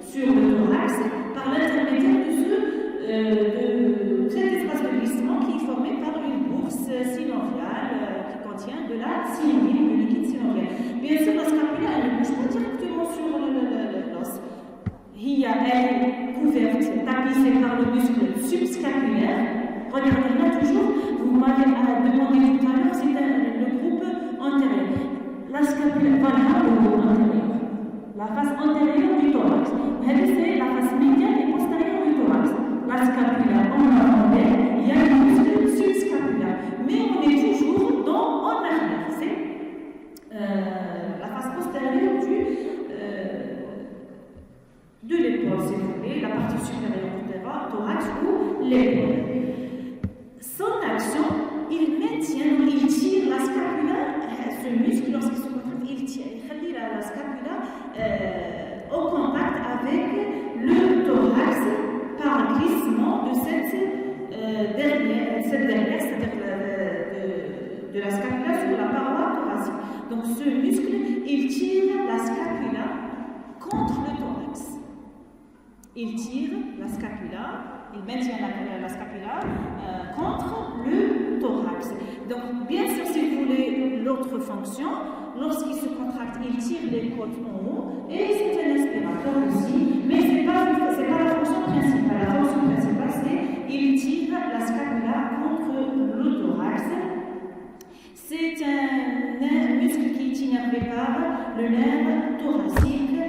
sur le thorax par l'intermédiaire de cet espace de glissement qui est formé par une bourse synoviale qui contient de la synovie, du liquide synovial. Bien sûr, la scapula elle ne bouge pas directement sur l'os. Elle est couverte, tapissée par le muscle subscapulaire. Regardez là toujours, vous m'avez demandé tout à l'heure, c'est le groupe antérieur. La scapula, voilà le groupe antérieur. La face antérieure du thorax. C'est la face médiane et postérieure du thorax. La scapula, en avant, il y a le muscle subscapulaire. Mais on est toujours en arrière. C'est la face postérieure de l'épaule, si vous voulez, la partie supérieure du thorax ou l'épaule. Son action, il maintient, il tire la scapula, ce muscle, lorsqu'il se contracte, il tire, il met la scapula au contact avec le thorax par glissement de cette dernière, c'est-à-dire de la scapula sur la paroi thoracique. Donc ce muscle, il tire la scapula contre le thorax. Il tire la scapula, il maintient la scapula contre le thorax. Donc, bien sûr, si vous voulez l'autre fonction, lorsqu'il se contracte, il tire les côtes en haut et c'est un aspirateur aussi, mais ce n'est pas la fonction principale. La fonction principale, c'est qu'il tire la scapula contre le thorax. C'est un muscle qui est innervé par le nerf thoracique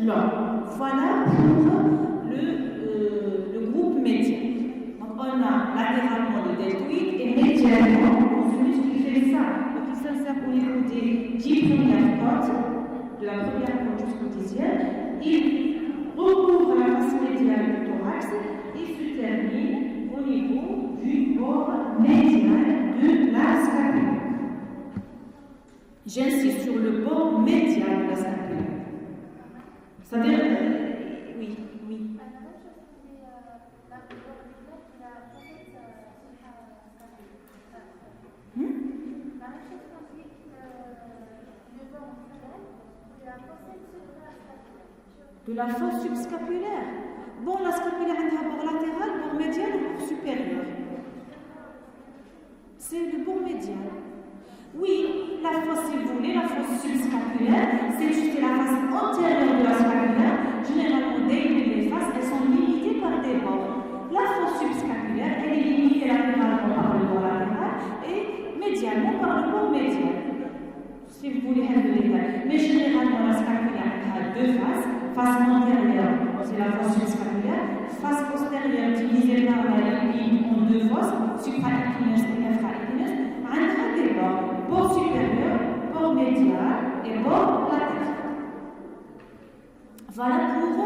long. Voilà pour le groupe médial. Donc on a latéralement le deltoïde et médialement ce muscle qui fait ça. Donc il s'insère au niveau des 10 premières côtes, de la première côte jusqu'au 10e. Il recouvre la face médiale du thorax et se termine au niveau du bord médial de la scapula. J'insiste sur le bord médial de la scapula. C'est-à-dire, oui. De la fosse subscapulaire. Bon, la scapula a un bord latéral, bord médial ou bord supérieur. C'est le bord médial. Oui, la fosse, si vous voulez, la fosse subscapulaire, c'est juste la face antérieure deux faces. Face antérieure, c'est la fosse subscapulaire. Face postérieure, divisée par la ligne en deux fosses, supraépineuse et infraépineuse. عندها des bords, bord supérieur, bord médial et bord latéral. Voilà pour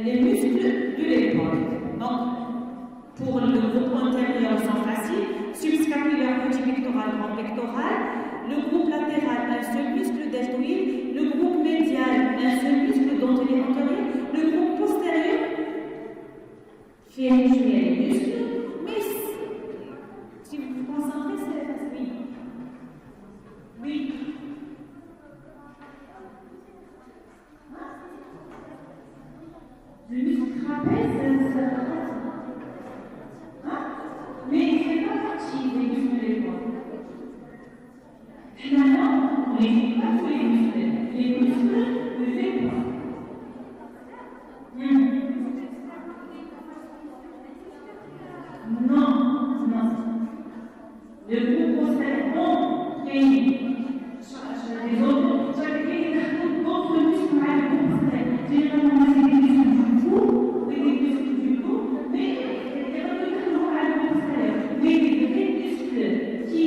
les muscles de l'épaule. Donc, pour le groupe antérieur, ils sont faciles. Subscapulaire, petit pectoral, grand pectoral. Le groupe latéral, un seul muscle deltoïde. Le groupe médial, un seul muscle dentelé antérieur. Le groupe postérieur, fait les muscles. Mais si vous vous concentrez, c'est facile. Oui. Le muscle trapèze, mais il ne fait pas partie des muscles de l'épaule. Finalement, on ne les fait pas tous les muscles. Les muscles de l'épaule. Non. Le groupe postérieur, les autres, d'autres muscles à le groupe postérieur. Généralement, c'est des muscles du cou, et des muscles du dos, mais il y a toujours à le groupe postérieur. Mais des muscles qui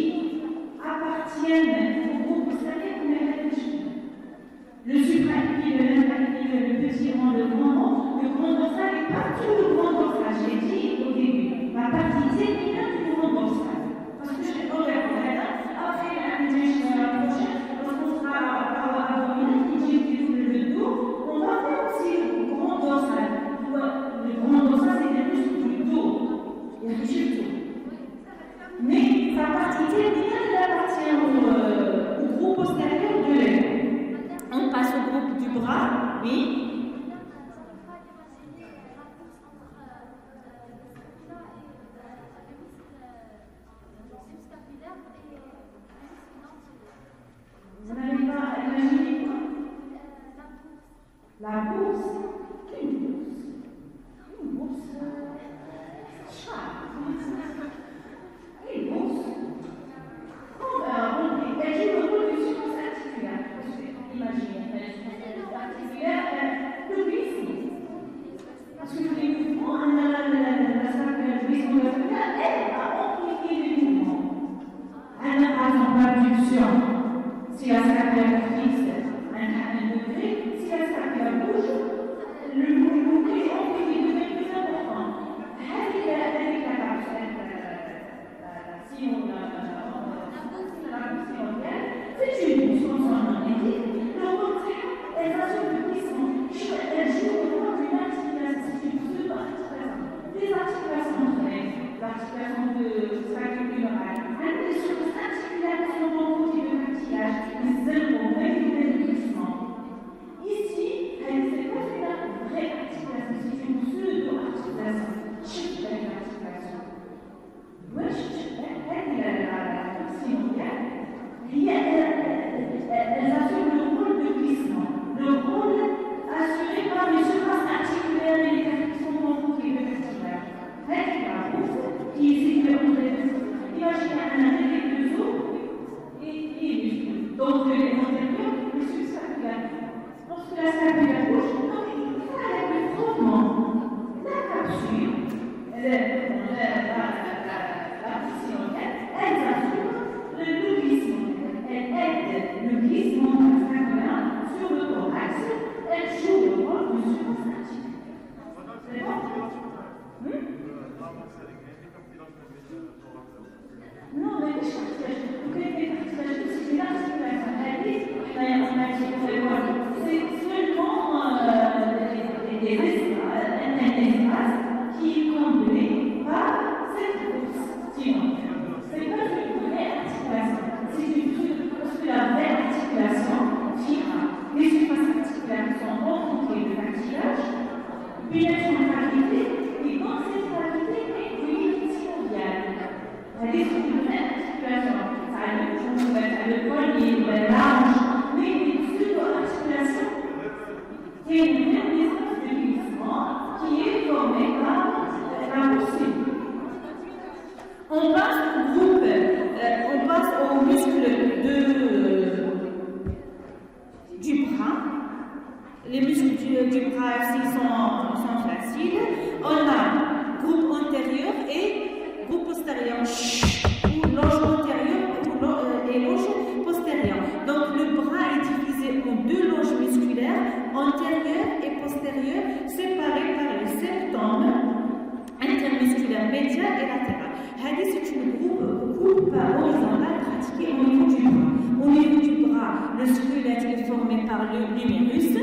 appartiennent au groupe postérieur, on les muscles. Le supraépineux, l'infraépineux, le petit rond, le grand rond. Le grand dorsal n'est pas tout le grand dorsal. J'ai dit au début, la partie terminale du grand dorsal. Parce que je vais regarder après la prochaine, lorsqu'on sera à abdominal qui dit le dos, on va faire aussi le grand dorsal. Le grand dorsal, c'est les muscles du dos. Il y a du dos. Mais sa partie terminale, elle appartient au groupe postérieur de l'aile. On passe au groupe du bras, oui. Vous n'avez pas imaginé quoi? La bourse. Une bourse. Une bourse. Elle joue le rôle du substance articulaire. Imaginez, la substance articulaire, le glissement. Parce que les mouvements, la glissement de la elle va amplifier les mouvements. Elle n'a par exemple l'abduction. Si la scapula fixe, un degré, si la scapula bouge, le mouvement est amplifié, devient plus important. Avec la si on a c'est une bourse, comme son nom l'indique. Le contraire, elle assure le glissement. Elle joue le rôle d'une articulation, c'est une pseudo-articulation. Des articulations entre elles, l'articulation de scapulaire, les choses articulaires sont en côté de cartilage, les zéros, même les glissements. Ici, c'est pas une vraie articulation, c'est une pseudo-articulation. Chut, une articulation. Elles assurent le rôle de glissement, le rôle assuré par les surfaces articulaires et les cartilles en côté de cartilage. Avec la bourse qui est située entre les deux. Imaginez un des deux os et les muscles. Donc, les antérieurs, les subscapulaires. Lorsque la scapula bouge, il faut aller plus profondément. La capsule, elles assurent le glissement. Elles aident le glissement scapulaire sur le thorax. Elles jouent le rôle de surface articulaire. C'est bon? Non, mais les cartilages, c'est l'articulation. Elle dit le squelette est formé par l'humérus.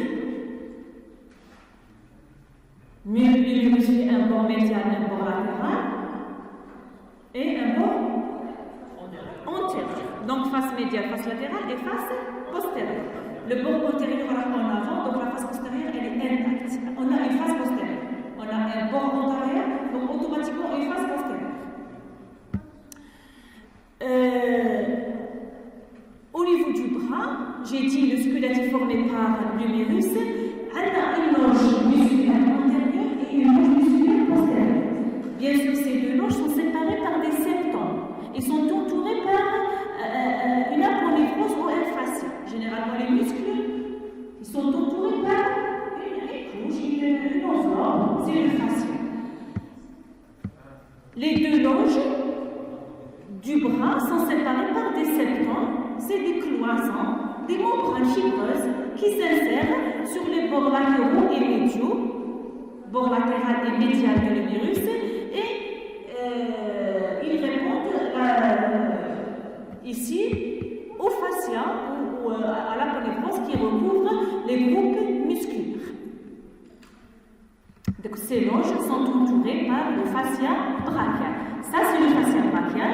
L'humérus fait un bord médial, un bord latéral et un bord antérieur. Donc face médiale, face latérale et face postérieure. Le bord antérieur en avant, donc la face postérieure elle est intacte. On a une face postérieure. On a un bord antérieur, donc automatiquement une face postérieure. Au niveau du bras, j'ai dit le squelette est formé par l'humérus. On a une loge musculaire antérieure et une loge musculaire postérieure. Bien sûr, ces deux loges sont séparées par des septons. Ils sont entourés par une aponévrose ou un fascia. Généralement, les muscles, ils sont entourés par une couche, une enveloppe, c'est le fascia. Les deux loges du bras sont séparées par des septons, c'est des cloisons, des membranes fibreuses qui s'insèrent sur les bords latéraux et médiaux, bord latéral et médial de l'humérus, et ils répondent ici au fascia ou à l'aponévrose qui recouvre les groupes musculaires. Donc ces loges sont entourées par le fascia brachial. Ça c'est le fascia brachial.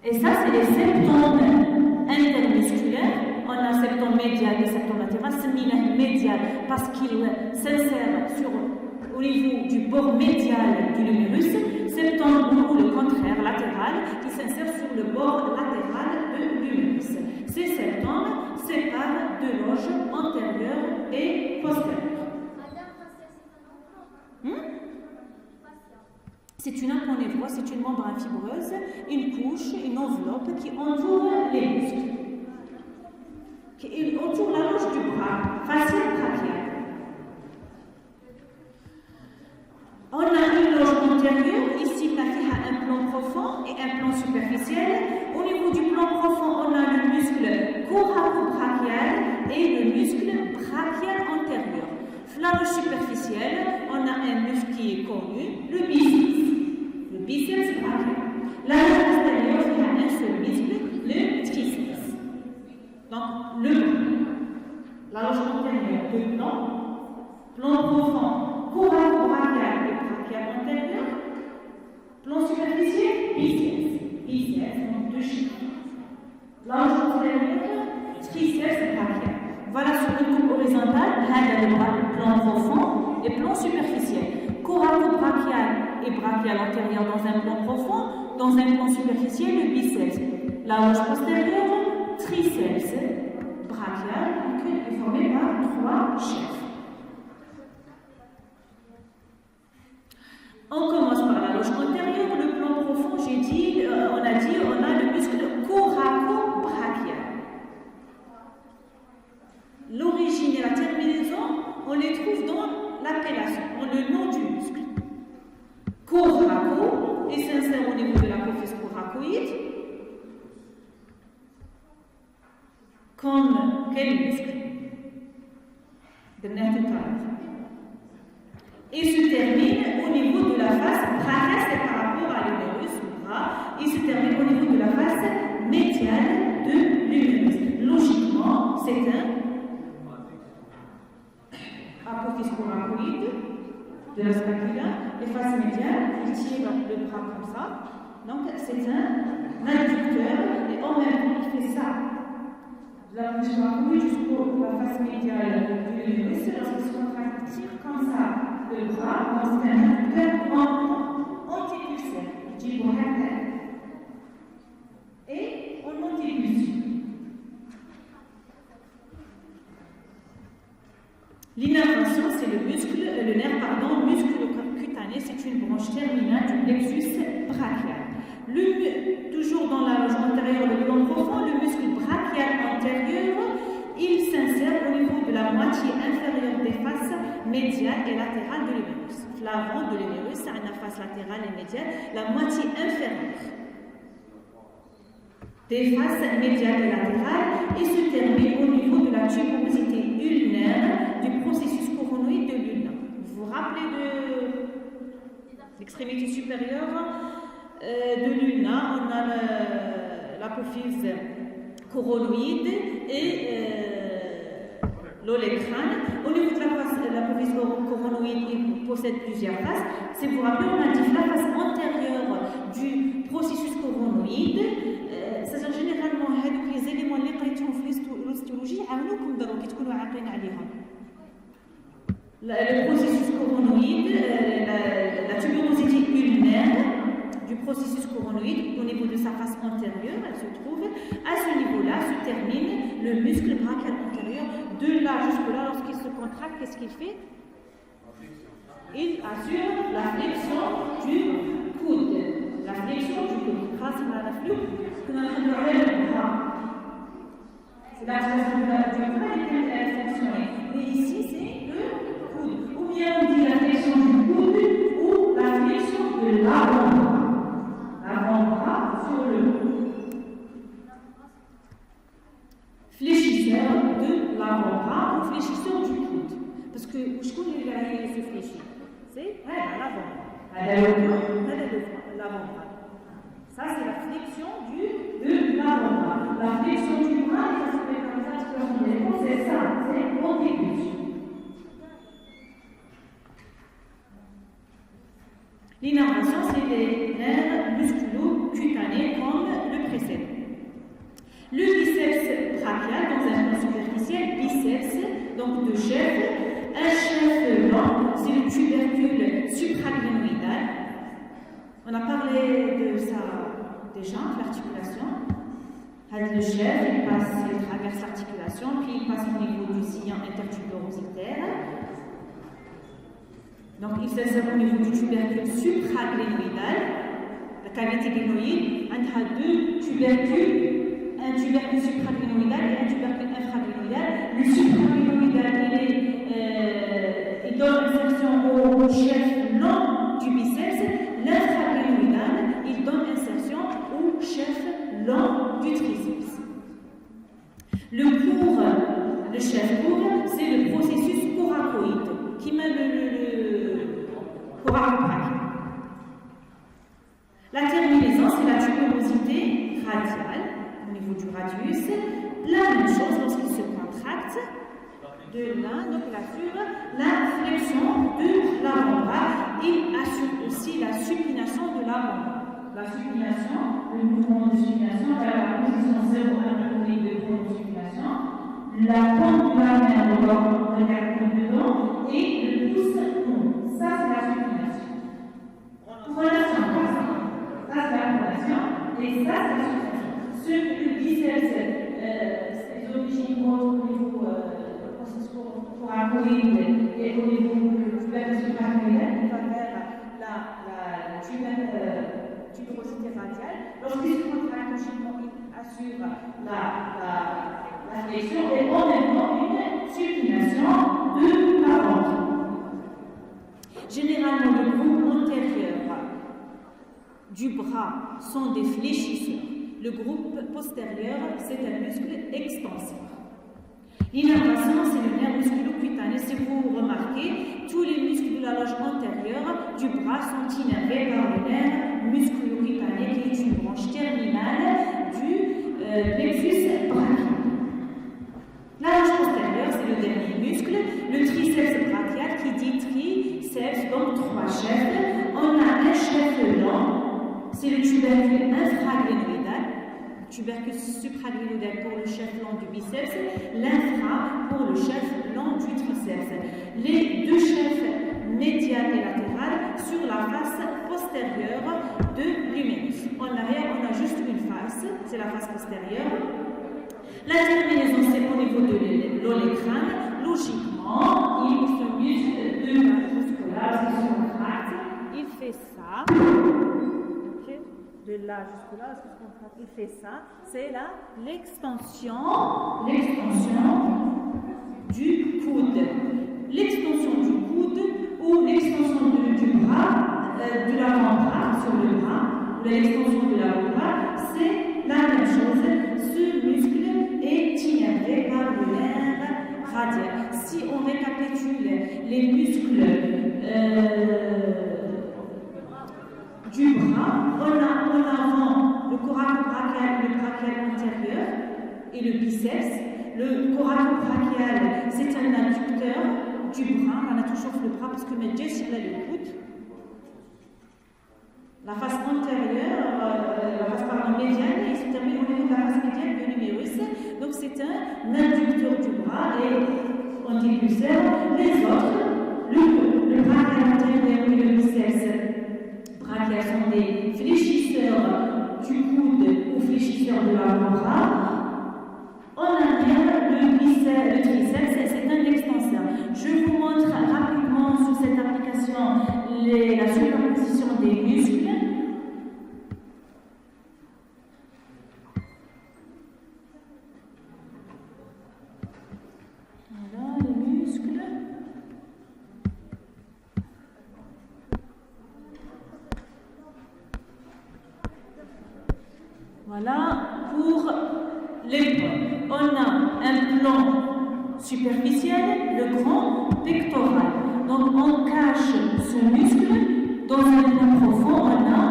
Et ça c'est les septons intermusculaires. On a septum médial et septum latéral. C'est médial parce qu'il s'insère au niveau du bord médial de l'humérus. Septum ou le contraire latéral qui s'insère sur le bord latéral de l'humérus. Ces septums séparent deux loges antérieures et postérieures. C'est une aponévrose, c'est une membrane fibreuse, une couche, une enveloppe qui entoure les muscles. Qui entoure la loge du bras, fascia brachiale. On a une loge antérieure, ici il y a un plan profond et un plan superficiel. Au niveau du plan profond, on a le muscle coracobrachial et le muscle brachial antérieur. La loge superficielle, on a un muscle qui est connu, le biceps. Le biceps brachial. La loge postérieure, il y a un seul muscle, le triceps. Donc, le bras. La loge antérieure, deux plans. Plan profond, coracobrachial et brachial antérieur. Plan superficiel, biceps. Biceps, donc deux chiffres. La loge postérieure, triceps brachial. Voilà sur le coupe horizontal, là il y a le plan profond et plan superficiel. Coracobrachial et brachial antérieur dans un plan profond, dans un plan superficiel, le biceps. La loge postérieure, triceps brachial, qui est formé par trois chefs. On commence par la loge antérieure, le plan profond, on a le muscle coracobrachial. L'origine et la terminaison, on les trouve dans l'appellation, dans le nom du muscle. Coraco, et s'insère au niveau de l'apophyse coracoïde. Comme quel muscle? De nerf tout à l'heure. Et se termine au niveau de la face brachiale, c'est par rapport à l'humérus, le bras, il se termine au niveau de la face médiale de l'humérus. Logiquement, c'est un apophyse coracoïde de la scapula, les faces médiales, il tire le bras comme ça. Donc c'est un adducteur et en même temps il fait ça. La bouche coracoïde jusqu'à la face médiale de l'humérus, lorsqu'il se contracte, tire comme ça le bras, donc c'est un adducteur antipulsaire, du bras et on antipulse. L'innervation, c'est le nerf musculo-cutané, c'est une branche terminale du plexus brachial. Toujours dans la loge antérieure, le plan profond, le muscle brachial antérieur, il s'insère au niveau de la moitié inférieure des faces médiale et latérale de l'humérus. L'avant de l'humérus, c'est une face latérale et médiale, la moitié inférieure des faces médiales et latérales et se termine au niveau de la tuberosité ulnaire du processus coronoïde de l'ulna. Vous vous rappelez de l'extrémité supérieure de l'ulna, on a l'apophyse coronoïde et l'olecrâne. Au niveau de l'apophyse coronoïde, il possède plusieurs faces. Si vous vous rappelez, on a dit la face antérieure du processus coronoïde. C'est généralement les éléments اللي قريتهم في l'ostéologie عاونوكم ضروري تكونوا عاقلين عليهم. Le processus coronoïde, la tuberosité ulnaire du processus coronoïde au niveau de sa face antérieure, elle se trouve à ce niveau-là, se termine le muscle brachial antérieur. De là jusque-là, lorsqu'il se contracte, qu'est-ce qu'il fait? Il assure la flexion du coude. La flexion du coude. Grâce à la flux, que nous avons le bras. C'est la flexion du bras qui est fonctionnée. Mais ici, c'est le coude. Ou bien on dit la flexion du coude ou la flexion de l'avant-bras. L'avant-bras sur le coude. Fléchisseur de l'avant-bras ou fléchisseur du coude. Parce que je connais il se fléchit. C'est l'avant-bras. L'avant-bras. Ça, c'est la flexion de l'avant-bras. La flexion du bras, c'est ça, c'est contribution. L'innervation, c'est les nerfs musculo-cutanés comme le précédent. Le biceps brachial, dans un plan superficiel, biceps, donc de chef, un chef blanc, c'est le tubercule supraglenoïdal. On a parlé de ça déjà, l'articulation. Le chef, il traverse l'articulation, puis il passe au niveau du sillon intertuberositaire. Donc il s'insère au niveau du tubercule supraglenoïdal. La cavité glénoïde, on a deux tubercules. Un tubercule supraglenoïdal et un tubercule infraglénoïdal. Le supraglenoïdal, il donne insertion au chef long du biceps. L'infraglénoïdal, il donne insertion au chef long du triceps. Le chef court, c'est le processus coracoïde qui met le coracobrachial. La terminaison, c'est la tuberosité radiale. Au niveau du radius, la même chose lorsqu'il se contracte de là, donc il assure la flexion de l'avant-bras. Il assure aussi la supination de l'avant-bras. La supination, le mouvement de supination vers la position 0 anatomie de supination, la pompe de la main regarde dedans et le pouce tombe. Ça, c'est la supination. Pronation, ça c'est la pronation et ça c'est la supination. Ce que le biceps, ses origines au niveau processus coracoïde et au niveau du tubercule supraglenoïdal, va vers la tuberosité radiale. Lorsqu'il se contracte logiquement, il assure la flexion et en même temps une supination de l'avant. Généralement, le groupe antérieur du bras sont des fléchisseurs. Le groupe postérieur, c'est un muscle extenseur. L'innervation, c'est le nerf musculo-cutané. Si vous remarquez, tous les muscles de la loge antérieure du bras sont innervés par le nerf musculo-cutané, qui est une branche terminale du plexus brachial. La loge postérieure, c'est le dernier muscle. Le triceps brachial, qui dit triceps, donc trois chefs. On a un chef lent. C'est le tubercule infraglénoïdal, tubercule supraglenoïdal pour le chef long du biceps, l'infra pour le chef long du triceps. Les deux chefs médial et latéral sur la face postérieure de l'humérus. En arrière, on a juste une face, c'est la face postérieure. La terminaison, c'est au niveau de l'olecrâne. Logiquement, il se muscle de la jusque-là, il se contracte, il fait ça. De là jusque-là, il fait ça, c'est l'extension du coude. L'extension du coude ou l'extension du bras, de l'avant-bras sur le bras, ou l'extension de l'avant-bras, c'est la même chose. Ce muscle est innervé par le nerf radial. Si on récapitule les muscles du bras, on a en avant le coracobrachial et le brachial antérieur. et le biceps. Le coracobrachial, c'est un adducteur du bras. On a toujours le bras parce que le geste sur le coude. La face antérieure, la face médiane, il se termine au niveau de la face médiane de l'humérus. Donc c'est un adducteur du bras et on dit biceps. Les autres, le brachial antérieur et le biceps brachial sont des fléchisseurs du coude ou fléchisseurs de l'avant-bras. En arrière, le triceps, c'est un extenseur. Je vous montre rapidement sur cette application la superposition des muscles. Voilà les muscles. Voilà pour l'épaule. On a un plan superficiel, le grand pectoral. Donc on cache ce muscle dans un plan profond. On a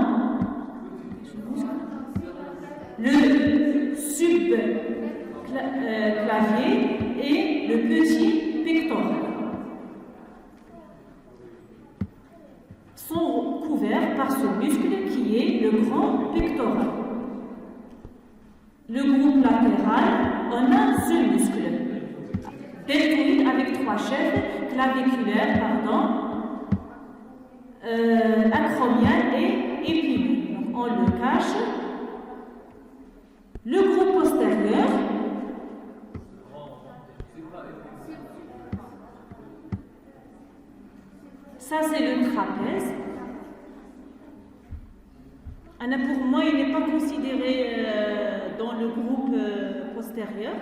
le subclavier et le petit pectoral. Sont couverts par ce muscle qui est le grand pectoral. Le groupe latéral, on a ce muscle. Deltoïde avec 3 chefs, claviculaire, acromial et épineux. Donc on le cache. Le groupe postérieur, ça c'est le trapèze. Anna, pour moi, il n'est pas considéré dans le groupe postérieur.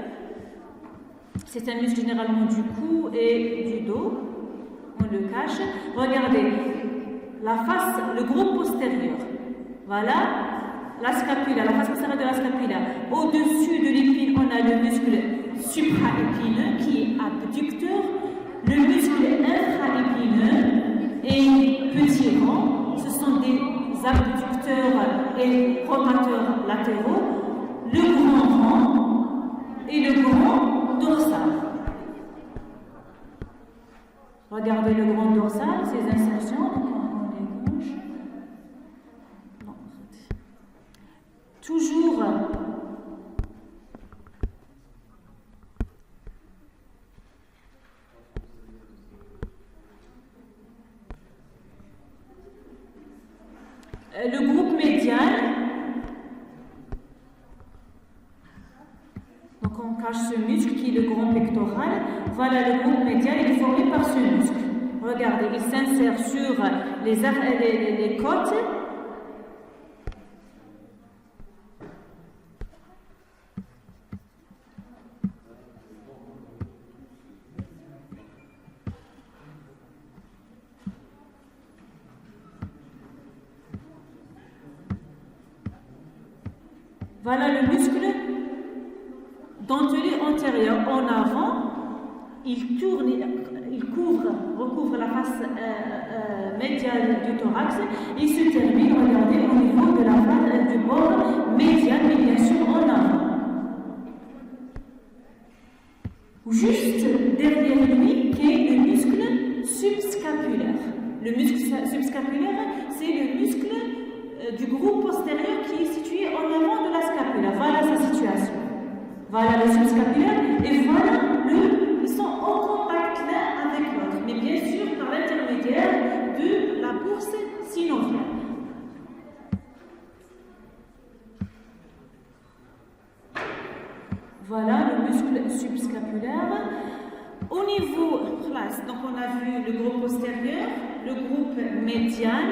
C'est un muscle généralement du cou et du dos. On le cache. Regardez, la face, le groupe postérieur. Voilà, la scapula, la face postérieure de la scapula. Au-dessus de l'épine, on a le muscle supraépineux qui est abducteur. Le muscle infraépineux et petit rond, ce sont des abducteurs et rotateurs latéraux, le grand rond et le grand dorsal. Regardez le grand dorsal, ses insertions, on est gauche. Non, toujours le groupe médial, donc on cache ce muscle qui est le grand pectoral. Voilà, le groupe médial, il est formé par ce muscle. Regardez, il s'insère sur les côtes. Voilà le muscle dentelé antérieur en avant. Il tourne, recouvre la face médiane du thorax et se termine, regardez, au niveau de la face du bord médial, mais bien sûr en avant. Juste derrière lui, qui est le muscle subscapulaire. Le muscle subscapulaire, c'est le muscle du groupe postérieur qui est situé en avant de la scapula. Voilà sa situation. Voilà le subscapulaire et voilà ils sont en contact l'un avec l'autre, mais bien sûr par l'intermédiaire de la bourse synoviale. Voilà le muscle subscapulaire. Au niveau, donc on a vu le groupe postérieur, le groupe médial,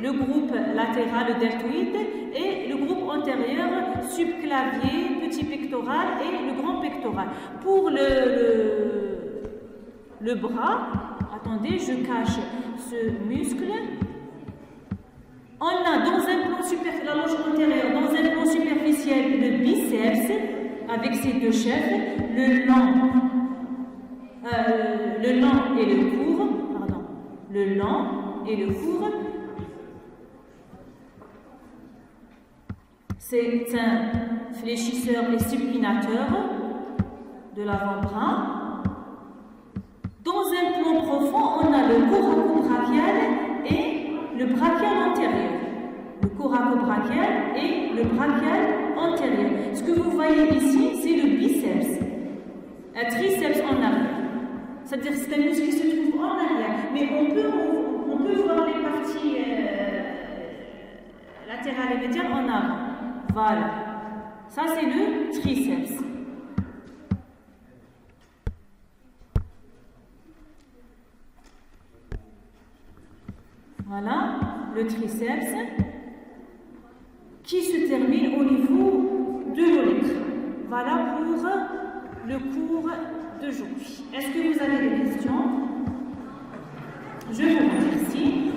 le groupe latéral, le deltoïde, et le groupe antérieur, subclavier, petit pectoral et le grand pectoral. Pour le bras, attendez, je cache ce muscle. On a dans un plan superficiel, la longe antérieure, dans un plan superficiel, le biceps, avec ses 2 chefs, le long et le court, le long et le court. C'est un fléchisseur et supinateur de l'avant-bras. Dans un plan profond, on a le coracobrachial et le brachial antérieur. Le coracobrachial et le brachial antérieur. Ce que vous voyez ici, c'est le biceps. Un triceps en arrière. C'est-à-dire que c'est un muscle qui se trouve en arrière. Mais on peut voir les parties latérales et médiales en avant. Voilà. Ça, c'est le triceps. Voilà, le triceps qui se termine au niveau de l'olectre. Voilà pour le cours d'aujourd'hui. Est-ce que vous avez des questions? Je vous remercie.